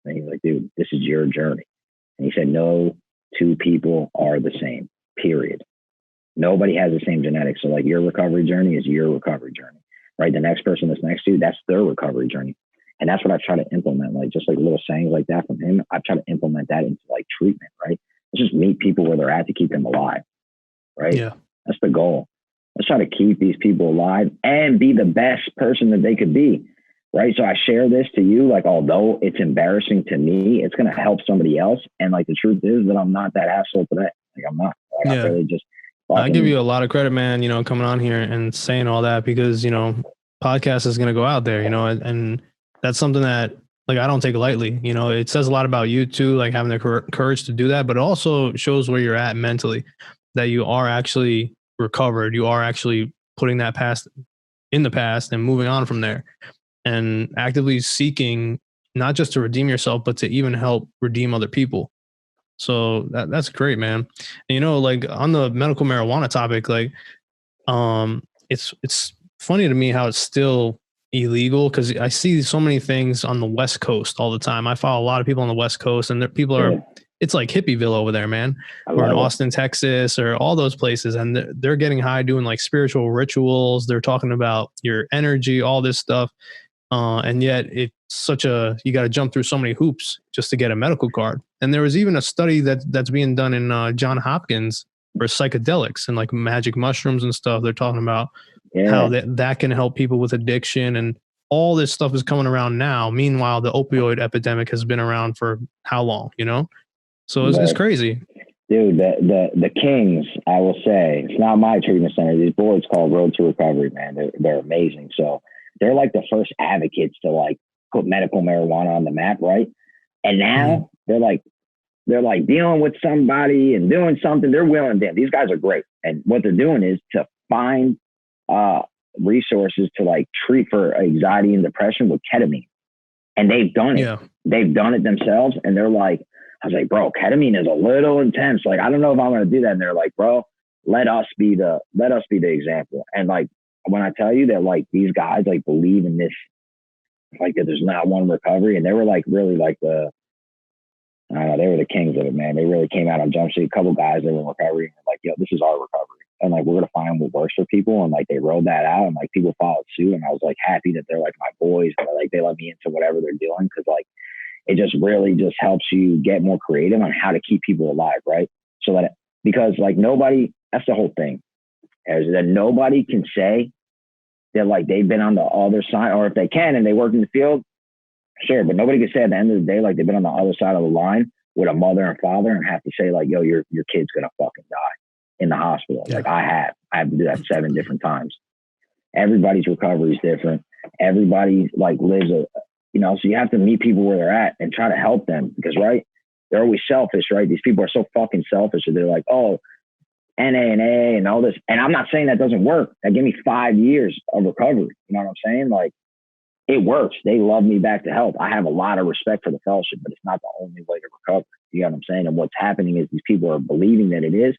And he's like, dude, this is your journey. And he said, no two people are the same, period. Nobody has the same genetics. So like, your recovery journey is your recovery journey, right? The next person that's next to you, that's their recovery journey. And that's what I try to implement, like just like little sayings like that from him. I try to implement that into like treatment, right? Let's just meet people where they're at to keep them alive, right? Yeah. That's the goal. Let's try to keep these people alive and be the best person that they could be, right? So I share this to you, like, although it's embarrassing to me, it's going to help somebody else. And like, the truth is that I'm not that asshole today. Like, I'm not. Like, I really just. I give you a lot of credit, man, you know, coming on here and saying all that because, you know, podcast is going to go out there, you know, and that's something that like, I don't take lightly, you know, it says a lot about you too, like having the courage to do that, but it also shows where you're at mentally, that you are actually recovered. You are actually putting that past in the past and moving on from there and actively seeking not just to redeem yourself, but to even help redeem other people. So that's great, man. And, you know, like on the medical marijuana topic, like, it's funny to me how it's still illegal because I see so many things on the West Coast all the time. I follow a lot of people on the West Coast and people are, it's like hippieville over there, man. Or in Austin, Texas, or all those places. And they're getting high doing like spiritual rituals. They're talking about your energy, all this stuff. And yet it's you got to jump through so many hoops just to get a medical card. And there was even a study that's being done in Johns Hopkins for psychedelics and like magic mushrooms and stuff. They're talking about how that can help people with addiction, and all this stuff is coming around now. Meanwhile, the opioid epidemic has been around for how long, you know? So it's crazy. Dude, the Kings, I will say, it's not my treatment center. These boards called Road to Recovery, man. They're amazing. So they're like the first advocates to like put medical marijuana on the map, right? And now they're like dealing with somebody and doing something. They're willing to. These guys are great. And what they're doing is to find resources to like treat for anxiety and depression with ketamine. And they've done it. Yeah. They've done it themselves. And they're like, I was like, bro, ketamine is a little intense. Like, I don't know if I'm going to do that. And they're like, bro, let us be the example. And like, when I tell you that like these guys like believe in this, like that there's not one recovery, and they were like really like they were the kings of it, man. They really came out on Jump Street. A couple guys that were in recovery and were like, yo, this is our recovery. and like, we're going to find what works for people. And like, they rolled that out and like people followed suit. And I was like happy that they're like my boys and like, they let me into whatever they're doing. Cause like, it just really just helps you get more creative on how to keep people alive. Right. So that, because like nobody, that's the whole thing, is that nobody can say that like they've been on the other side, or if they can and they work in the field, sure, but nobody can say at the end of the day like they've been on the other side of the line with a mother and father and have to say like, yo, your kid's gonna fucking die in the hospital. Yeah. Like I have to do that 7 different times. Everybody's recovery is different. Everybody like lives a, you know, so you have to meet people where they're at and try to help them, because right, they're always selfish, right? These people are so fucking selfish that they're like, oh, NA and all this. And I'm not saying that doesn't work. That gave me 5 years of recovery. You know what I'm saying? Like, it works. They love me back to help. I have a lot of respect for the fellowship, but it's not the only way to recover. You know what I'm saying? And what's happening is these people are believing that it is,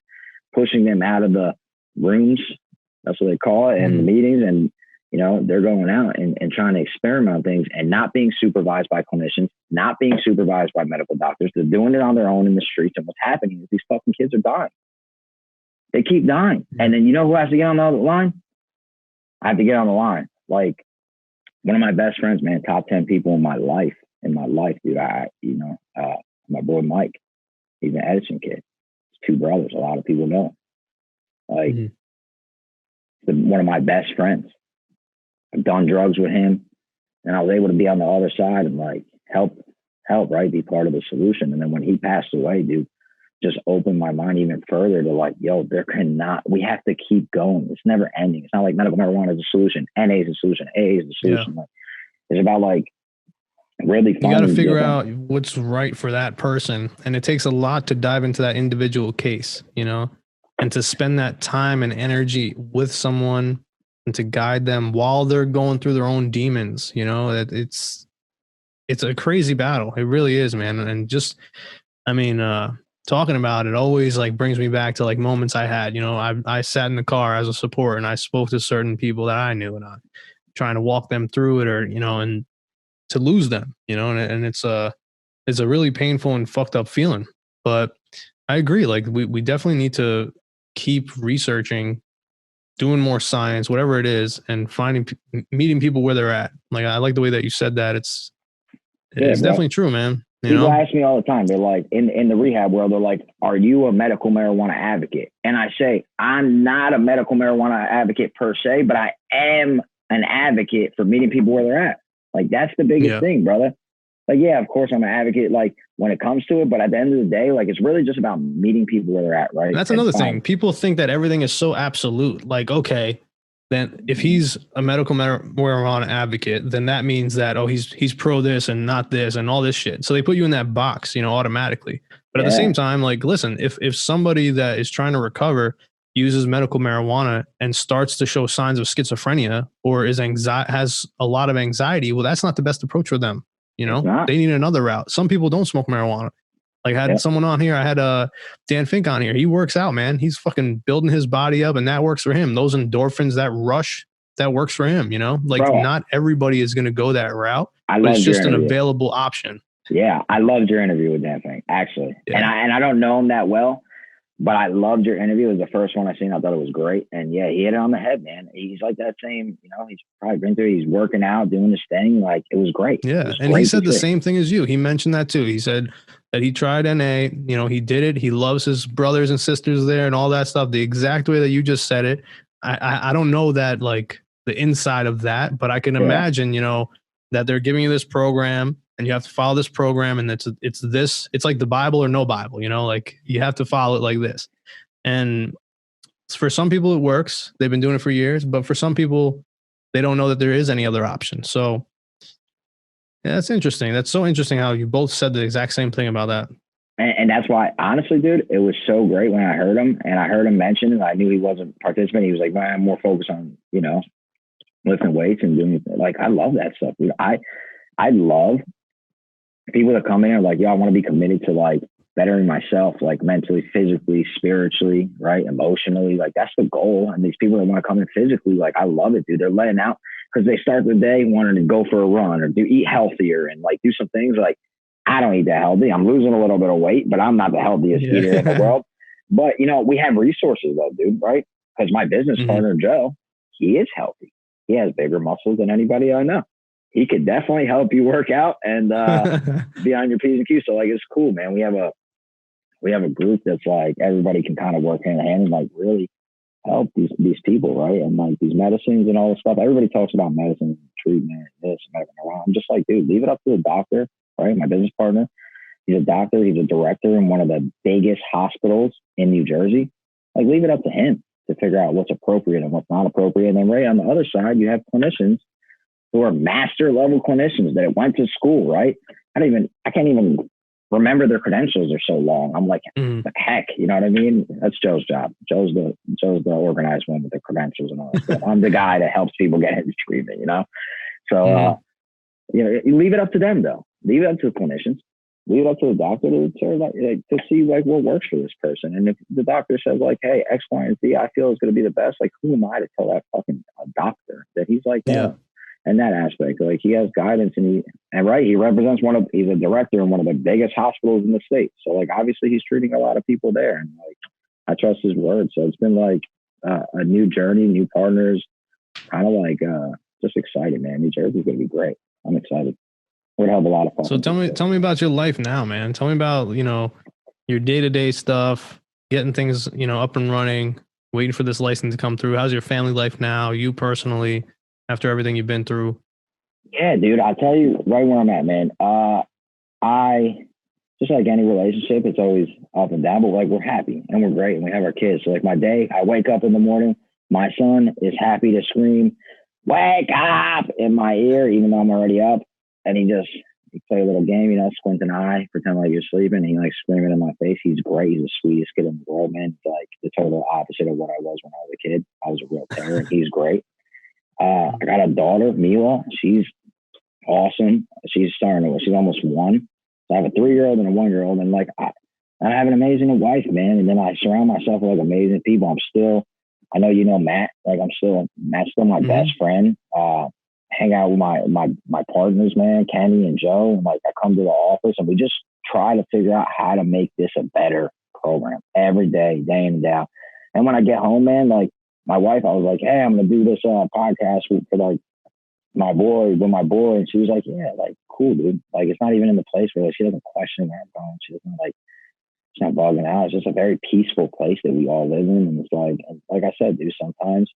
pushing them out of the rooms. That's what they call it, and the meetings. And, you know, they're going out and trying to experiment on things and not being supervised by clinicians, not being supervised by medical doctors. They're doing it on their own in the streets. And what's happening is these fucking kids are dying. They keep dying. And then you know who has to get on the other line? I have to get on the line. Like, one of my best friends, man, top 10 people in my life, dude. My boy Mike, he's an Edison kid. He's 2 brothers. A lot of people know him. Like, one of my best friends. I've done drugs with him, and I was able to be on the other side and like help, right? Be part of the solution. And then when he passed away, dude, just opened my mind even further to like, yo, we have to keep going. It's never ending. It's not like medical marijuana is a solution. NA is a solution. AA is a solution. Yeah. Like, it's about like really you got to figure out what's right for that person. And it takes a lot to dive into that individual case, you know, and to spend that time and energy with someone and to guide them while they're going through their own demons, you know, that it's a crazy battle. It really is, man. And just, I mean, talking about it always like brings me back to like moments I had, you know, I sat in the car as a support and I spoke to certain people that I knew and I'm trying to walk them through it, or, you know, and to lose them, you know, and it's a really painful and fucked up feeling. But I agree. Like we definitely need to keep researching, doing more science, whatever it is, and meeting people where they're at. Like, I like the way that you said that. It's definitely true, man. People ask me all the time. They're like, in the rehab world, they're like, are you a medical marijuana advocate? And I say, I'm not a medical marijuana advocate per se, but I am an advocate for meeting people where they're at. Like, that's the biggest thing, brother. Like, yeah, of course I'm an advocate, like, when it comes to it, but at the end of the day, like, it's really just about meeting people where they're at, right? That's another thing. People think that everything is so absolute. Like, okay, then if he's a medical marijuana advocate, then that means that, oh, he's pro this and not this and all this shit. So they put you in that box, you know, automatically. But at the same time, like, listen, if somebody that is trying to recover uses medical marijuana and starts to show signs of schizophrenia or has a lot of anxiety, well, that's not the best approach for them. You know, they need another route. Some people don't smoke marijuana. Like, I had someone on here. I had Dan Fink on here. He works out, man. He's fucking building his body up, and that works for him. Those endorphins, that rush, that works for him. You know, like, not everybody is going to go that route. But it's just an available option. Yeah, I loved your interview with Dan Fink, actually. Yeah. And I don't know him that well, but I loved your interview. It was the first one I seen. I thought it was great. And yeah, he hit it on the head, man. He's like that same, you know, he's probably been through, he's working out, doing his thing. Like, it was great. Yeah. And he said the same thing as you. He mentioned that too. He said that he tried NA, you know, he did it. He loves his brothers and sisters there and all that stuff. The exact way that you just said it. I don't know that, like, the inside of that, but I can imagine, you know, that they're giving you this program and you have to follow this program, and it's like the Bible or no Bible, you know, like, you have to follow it like this. And for some people it works. They've been doing it for years, but for some people, they don't know that there is any other option. So yeah, that's interesting. That's so interesting how you both said the exact same thing about that. And that's why, honestly, dude, it was so great when I heard him, and I heard him mention it. I knew he wasn't participating. He was like, man, I'm more focused on, you know, lifting weights and doing, like, I love that stuff, dude. I love people that come in and are like, yeah, I want to be committed to, like, bettering myself, like, mentally, physically, spiritually, right? Emotionally. Like, that's the goal. And these people that want to come in physically, like, I love it, dude. They're letting out because they start the day wanting to go for a run or eat healthier and, like, do some things. Like, I don't eat that healthy. I'm losing a little bit of weight, but I'm not the healthiest eater in the world. But, you know, we have resources though, dude, right? because my business partner, Joe, he is healthy. He has bigger muscles than anybody I know. He could definitely help you work out and be on your P's and Q's. So like, it's cool, man. We have a group that's like, everybody can kind of work hand in hand and like really help these people, right? And like these medicines and all this stuff. Everybody talks about medicine, treatment, this, medical. I'm just like, dude, leave it up to the doctor, right? My business partner, he's a doctor. He's a director in one of the biggest hospitals in New Jersey. Like, leave it up to him to figure out what's appropriate and what's not appropriate. And then right on the other side, you have clinicians who are master level clinicians that went to school, right? I can't even remember their credentials. They're so long. I'm like, the heck, you know what I mean? That's Joe's job. Joe's the organized one with the credentials and all that stuff. I'm the guy that helps people get into treatment, you know? So, you leave it up to them though. Leave it up to the clinicians. Leave it up to the doctor to see like what works for this person. And if the doctor says like, hey, X, Y, and Z, I feel is going to be the best, like who am I to tell that fucking doctor that he's like, yeah. And that aspect, like he has guidance and he represents he's a director in one of the biggest hospitals in the state. So like, obviously he's treating a lot of people there and like, I trust his word. So it's been like a new journey, new partners, kind of like just excited, man. New Jersey's going to be great. I'm excited. We'd have a lot of fun. So tell me about your life now, man. Tell me about, your day-to-day stuff, getting things, up and running, waiting for this license to come through. How's your family life now, you personally, after everything you've been through? Yeah, dude, I'll tell you right where I'm at, man. I just like any relationship, it's always up and down, but like we're happy and we're great and we have our kids. So like my day, I wake up in the morning, my son is happy to scream, wake up in my ear, even though I'm already up. And he play a little game, squint an eye, pretend like you're sleeping. And he like screaming in my face. He's great. He's the sweetest kid in the world, man. He's like the total opposite of what I was when I was a kid. I was a real terror and he's great. I got a daughter, Mila. She's awesome. She's almost 1. So I have a 3-year-old and a 1-year-old. And like, I have an amazing wife, man. And then I surround myself with like amazing people. I know Matt, like Matt's still my best friend. Hang out with my partners, man, Kenny and Joe. And like I come to the office and we just try to figure out how to make this a better program every day, day in and day out. And when I get home, man, like my wife, I was like, hey, I'm going to do this podcast for like my boy. And she was like, yeah, like cool, dude. Like it's not even in the place where like, she doesn't question where I'm going. She doesn't like, she's not bugging out. It's just a very peaceful place that we all live in. And it's like I said, dude, sometimes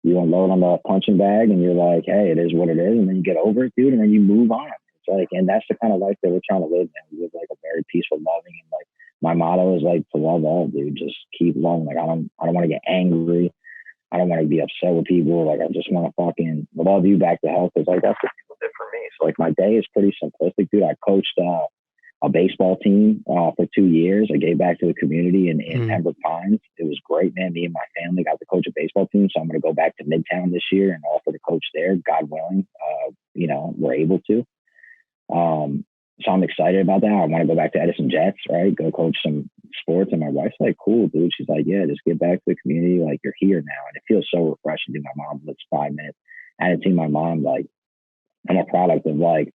you unload on the punching bag and you're like, hey, it is what it is. And then you get over it, dude. And then you move on. It's like, and that's the kind of life that we're trying to live. And we live like a very peaceful, loving. And like, my motto is like to love all, dude. Just keep loving. Like, I don't want to get angry. I don't want to be upset with people. Like, I just want to fucking love you back to health. Cause like, that's what people did for me. So like my day is pretty simplistic, dude. I coached, a baseball team for 2 years. I gave back to the community in Pembroke Pines. It was great, man. Me and my family got to coach a baseball team. So I'm going to go back to Midtown this year and offer to coach there, God willing. We're able to. So I'm excited about that. I want to go back to Edison Jets, right? Go coach some sports. And my wife's like, cool, dude. She's like, yeah, just get back to the community. Like you're here now. And it feels so refreshing to my mom. It's 5 minutes. I hadn't seen my mom. Like I'm a product of like,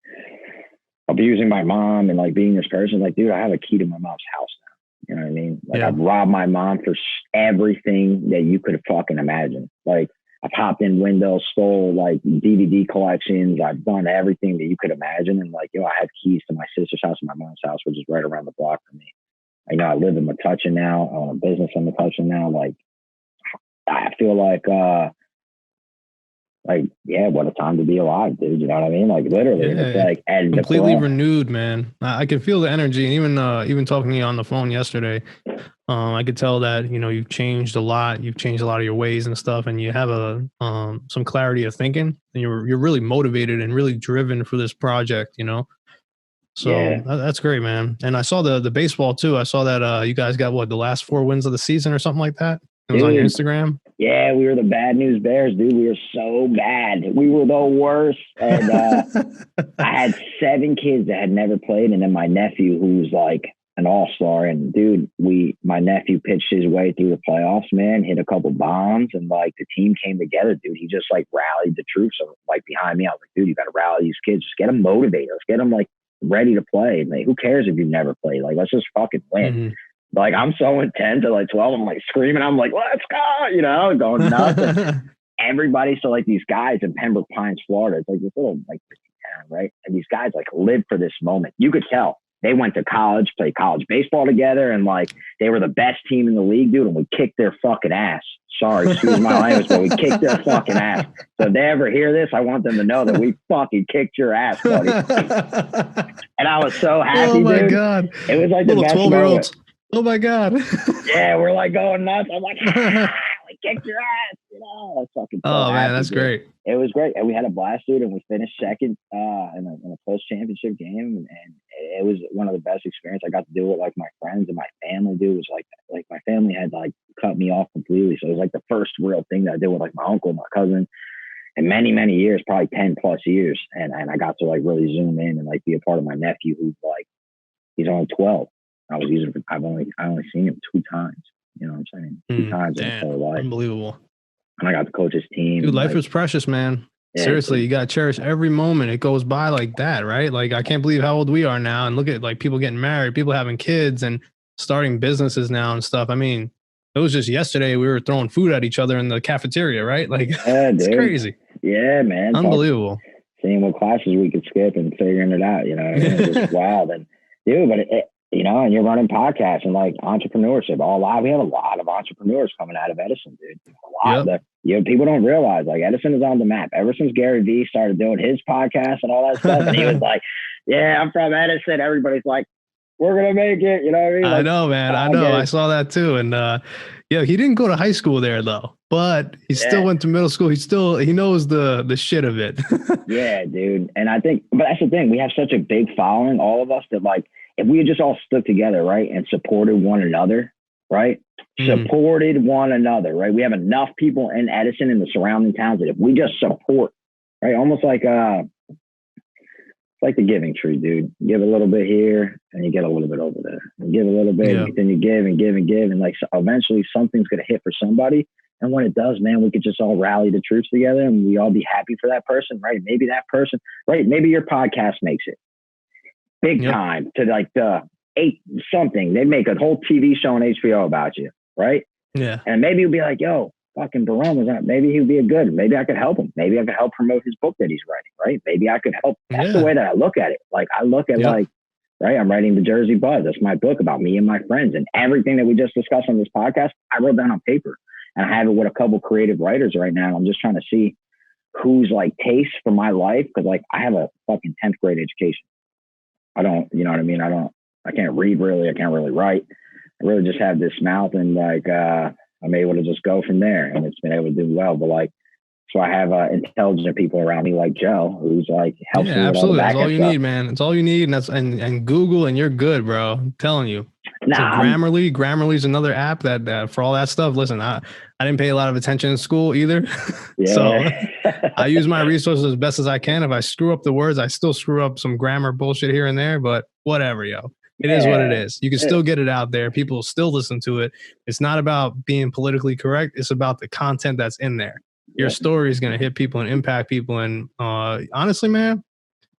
abusing my mom and like being this person, like, dude, I have a key to my mom's house now. You know what I mean? Like I've robbed my mom for everything that you could fucking imagine. Like I've hopped in windows, stole like DVD collections. I've done everything that you could imagine. And like, I have keys to my sister's house and my mom's house, which is right around the block from me. I live in Metuchen now. I own a business in Metuchen now. Like I feel like, what a time to be alive, dude. You know what I mean? Like literally, it's like completely renewed, man. I can feel the energy. And even talking to you on the phone yesterday, I could tell that you've changed a lot. You've changed a lot of your ways and stuff, and you have some clarity of thinking, and you're really motivated and really driven for this project. So that's great, man. And I saw the baseball too. I saw that you guys got the last 4 wins of the season or something like that. It was on your Instagram. Yeah, we were the bad news Bears, dude. We were so bad. We were the worst. And I had 7 kids that had never played. And then my nephew, who's like an all-star. And dude, my nephew pitched his way through the playoffs, man, hit a couple bombs. And like the team came together, dude. He just like rallied the troops like behind me. I was like, dude, you got to rally these kids. Just get them motivated. Let's get them like ready to play. Like, who cares if you've never played? Like, let's just fucking win. Like, I'm so intense at like 12. I'm like screaming. I'm like, let's go, going nuts. Everybody, so like these guys in Pembroke Pines, Florida, it's like this little like town, right? And these guys like live for this moment. You could tell they went to college, played college baseball together, and like they were the best team in the league, dude. And we kicked their fucking ass. Sorry, excuse my language, but we kicked their fucking ass. So if they ever hear this, I want them to know that we fucking kicked your ass, buddy. And I was so happy, oh my dude. God. It was like little the best 12-year-olds. Oh my God. Yeah, we're like going nuts. I'm like, we kicked your ass, That's fucking so oh happy, man, that's dude. great. It was great, and we had a blast, dude. And we finished second in a close championship game, and it was one of the best experiences. I got to do it like my friends and my family, dude. It was like my family had like cut me off completely, so it was like the first real thing that I did with like my uncle, my cousin, in many years, probably 10+ years, and I got to like really zoom in and like be a part of my nephew, who's like he's only 12. I only seen him 2 times. You know what I'm saying? 2 times in his whole life. Unbelievable. And I got to coach his team. Dude, life is precious, man. Yeah, seriously, you gotta cherish every moment. It goes by like that, right? Like I can't believe how old we are now, and look at like people getting married, people having kids, and starting businesses now and stuff. I mean, it was just yesterday we were throwing food at each other in the cafeteria, right? Like it's crazy. Yeah, man. Unbelievable. Seeing what classes we could skip and figuring it out, it's just wild. And dude, but and you're running podcasts and like entrepreneurship. We have a lot of entrepreneurs coming out of Edison, dude. A lot. Yep. People don't realize like Edison is on the map ever since Gary Vee started doing his podcast and all that stuff. And he was like, "Yeah, I'm from Edison." Everybody's like, "We're gonna make it." You know what I mean? Like, I know, man. I know. I saw that too. And he didn't go to high school there though, but he still went to middle school. He knows the shit of it. Yeah, dude. And I think, but that's the thing. We have such a big following, all of us, that like if we had just all stuck together, right, and supported one another, right? Supported one another, right? We have enough people in Edison and the surrounding towns that if we just support, right, almost like it's like the giving tree, dude. You give a little bit here and you get a little bit over there. You give a little bit, then you give and give and give, and like so eventually something's gonna hit for somebody. And when it does, man, we could just all rally the troops together and we all be happy for that person, right? Maybe that person, right? Maybe your podcast makes it big time to like the 8 something. They make a whole TV show on HBO about you, right? Yeah. And maybe you'll be like, yo, fucking Buron was on. Maybe he'd be maybe I could help him. Maybe I could help promote his book that he's writing, right? Maybe I could help. That's the way that I look at it. Like I look at like, right, I'm writing the Jersey Buzz. That's my book about me and my friends, and everything that we just discussed on this podcast, I wrote down on paper. And I have it with a couple creative writers right now. I'm just trying to see who's like taste for my life. Cause like I have a fucking 10th grade education. I don't, you know what I mean? I can't read really. I can't really write. I really just have this mouth, and like, I'm able to just go from there, and it's been able to do well. But like, so I have intelligent people around me like Joe, who's like helps me with absolutely. all the That's all you stuff. need, man. It's all you need, and that's and Google, and you're good, bro. I'm telling you. Nah, so Grammarly's another app that for all that stuff. Listen, I didn't pay a lot of attention in school either, so I use my resources as best as I can. If I screw up the words, I still screw up some grammar bullshit here and there, but whatever, yo. It is what it is. You can still get it out there. People still listen to it. It's not about being politically correct. It's about the content that's in there. Your story is going to hit people and impact people. And honestly, man,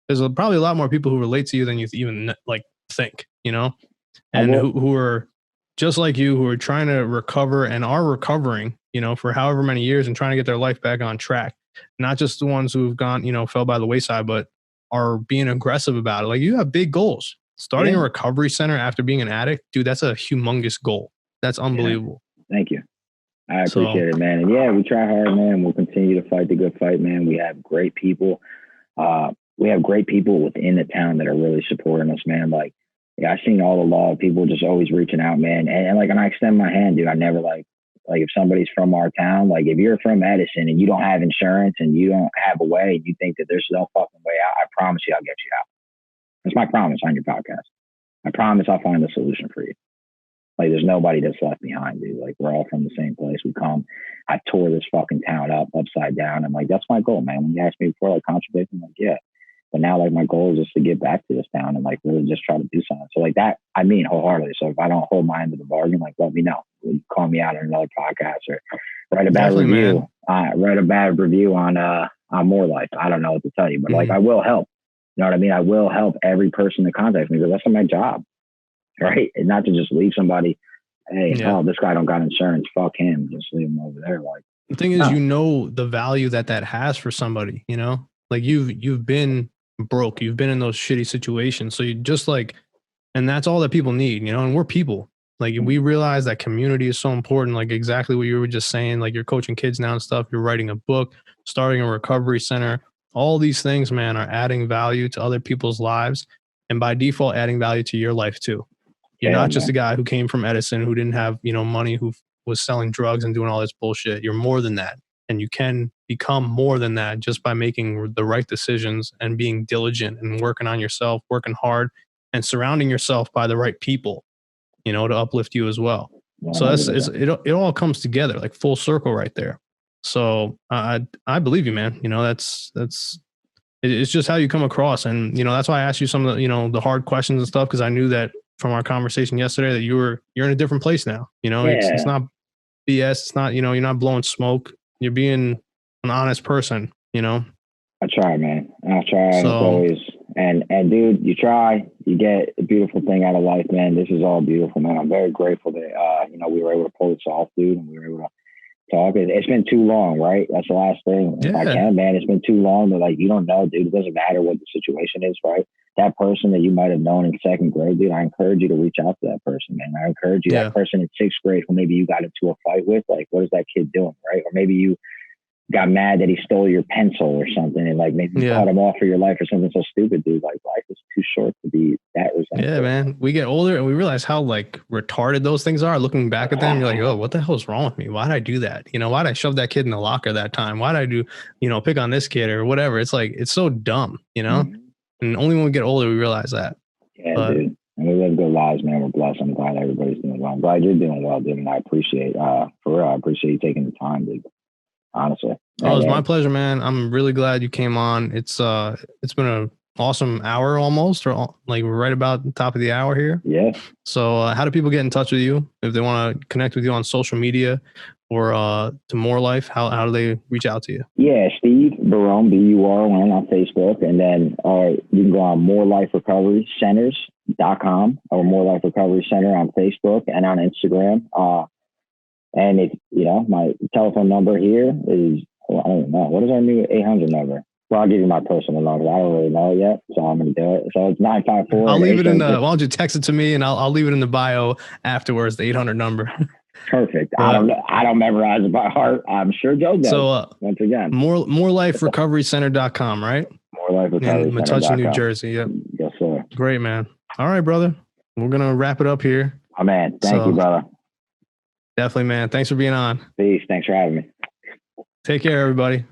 there's probably a lot more people who relate to you than you even like think, and who are just like you, who are trying to recover and are recovering, for however many years and trying to get their life back on track. Not just the ones who've gone, fell by the wayside, but are being aggressive about it. Like you have big goals. Starting a recovery center after being an addict, dude, that's a humongous goal. That's unbelievable. Thank you. I appreciate it, man. And we try hard, man. We'll continue to fight the good fight, man. We have great people. We have great people within the town that are really supporting us, man. Like, I've seen all the love, people just always reaching out, man. And like, and I extend my hand, dude. I never like if somebody's from our town, like if you're from Edison and you don't have insurance and you don't have a way, and you think that there's no fucking way out, I promise you I'll get you out. That's my promise on your podcast. I promise I'll find a solution for you. Like there's nobody that's left behind, dude. Like we're all from the same place. We come. I tore this fucking town up upside down. I'm like, that's my goal, man. When you asked me before, like conservation, I'm like, yeah. But now like my goal is just to get back to this town and like really just try to do something. So like that, I mean wholeheartedly. So if I don't hold my end of the bargain, like let me know. You call me out in another podcast or write a bad review. Write a bad review on More Life. I don't know what to tell you, but like I will help. You know what I mean? I will help every person that contacts me because that's my job. right? And not to just leave somebody, hey, oh, this guy don't got insurance, fuck him, just leave him over there. Like, the thing is, you know, the value that has for somebody, you know, like you've been broke, you've been in those shitty situations. So you just like, and that's all that people need, you know, and we're people. Like we realize that community is so important, like exactly what you were just saying, like you're coaching kids now and stuff, you're writing a book, starting a recovery center. All these things, man, are adding value to other people's lives. And by default, adding value to your life too. You're not just a guy who came from Edison, who didn't have, you know, money, who was selling drugs and doing all this bullshit. You're more than that. And you can become more than that just by making the right decisions and being diligent and working on yourself, working hard and surrounding yourself by the right people, you know, to uplift you as well. So it all comes together like full circle right there. So I believe you, man. You know, it's just how you come across. And, you know, that's why I asked you some of the, you know, the hard questions and stuff, because I knew that from our conversation yesterday that you're in a different place now. You know, it's not BS. It's not, you know, you're not blowing smoke. You're being an honest person, you know? I try, man. I try always. And dude, you try, you get a beautiful thing out of life, man. This is all beautiful, man. I'm very grateful that, you know, we were able to pull this off, dude, and we were able to talk. It's been too long, right? That's the last thing. If I can, man, it's been too long, but like, you don't know, dude. It doesn't matter what the situation is, right? That person that you might have known in second grade, dude, I encourage you to reach out to that person, man. I encourage you, that person in sixth grade who maybe you got into a fight with, like, what is that kid doing, right? Or maybe you got mad that he stole your pencil or something, and like maybe you cut him off for your life or something so stupid, dude. Like, life is too short to be that resentful. Yeah, man. We get older and we realize how like retarded those things are. Looking back at them, you're like, oh, what the hell's wrong with me? Why did I do that? You know, why did I shove that kid in the locker that time? Why did I do, you know, pick on this kid or whatever? It's like, it's so dumb, you know? Mm-hmm. And only when we get older, we realize that. Yeah, dude. And we live good lives, man. We're blessed. I'm glad everybody's doing well. I'm glad you're doing well, dude. And I appreciate, for real, I appreciate you taking the time, dude. Honestly. Oh, it was my pleasure, man. I'm really glad you came on. It's been an awesome hour almost, or like we're right about the top of the hour here. Yeah. So how do people get in touch with you if they want to connect with you on social media or to More Life? How do they reach out to you? Yeah, Steve Buron, Buron on Facebook. And then you can go on moreliferecoverycenters.com or More Life Recovery Center on Facebook and on Instagram. And if, you know, my telephone number here is, well, I don't know. What is our new 800 number? Well, I'll give you my personal number. I don't really know it yet, so I'm going to do it. So it's 954. I'll leave it in the, why don't you text it to me and I'll leave it in the bio afterwards, the 800 number. Perfect. I don't memorize it by heart. I'm sure Joe does. So once again, moreliferecoverycenter.com, right? More Life Recovery Center. Metuchen, New Jersey. Yep. Yes, sir. Great, man. All right, brother. We're going to wrap it up here. Oh, man. Thank you, brother. Definitely, man. Thanks for being on. Peace. Thanks for having me. Take care, everybody.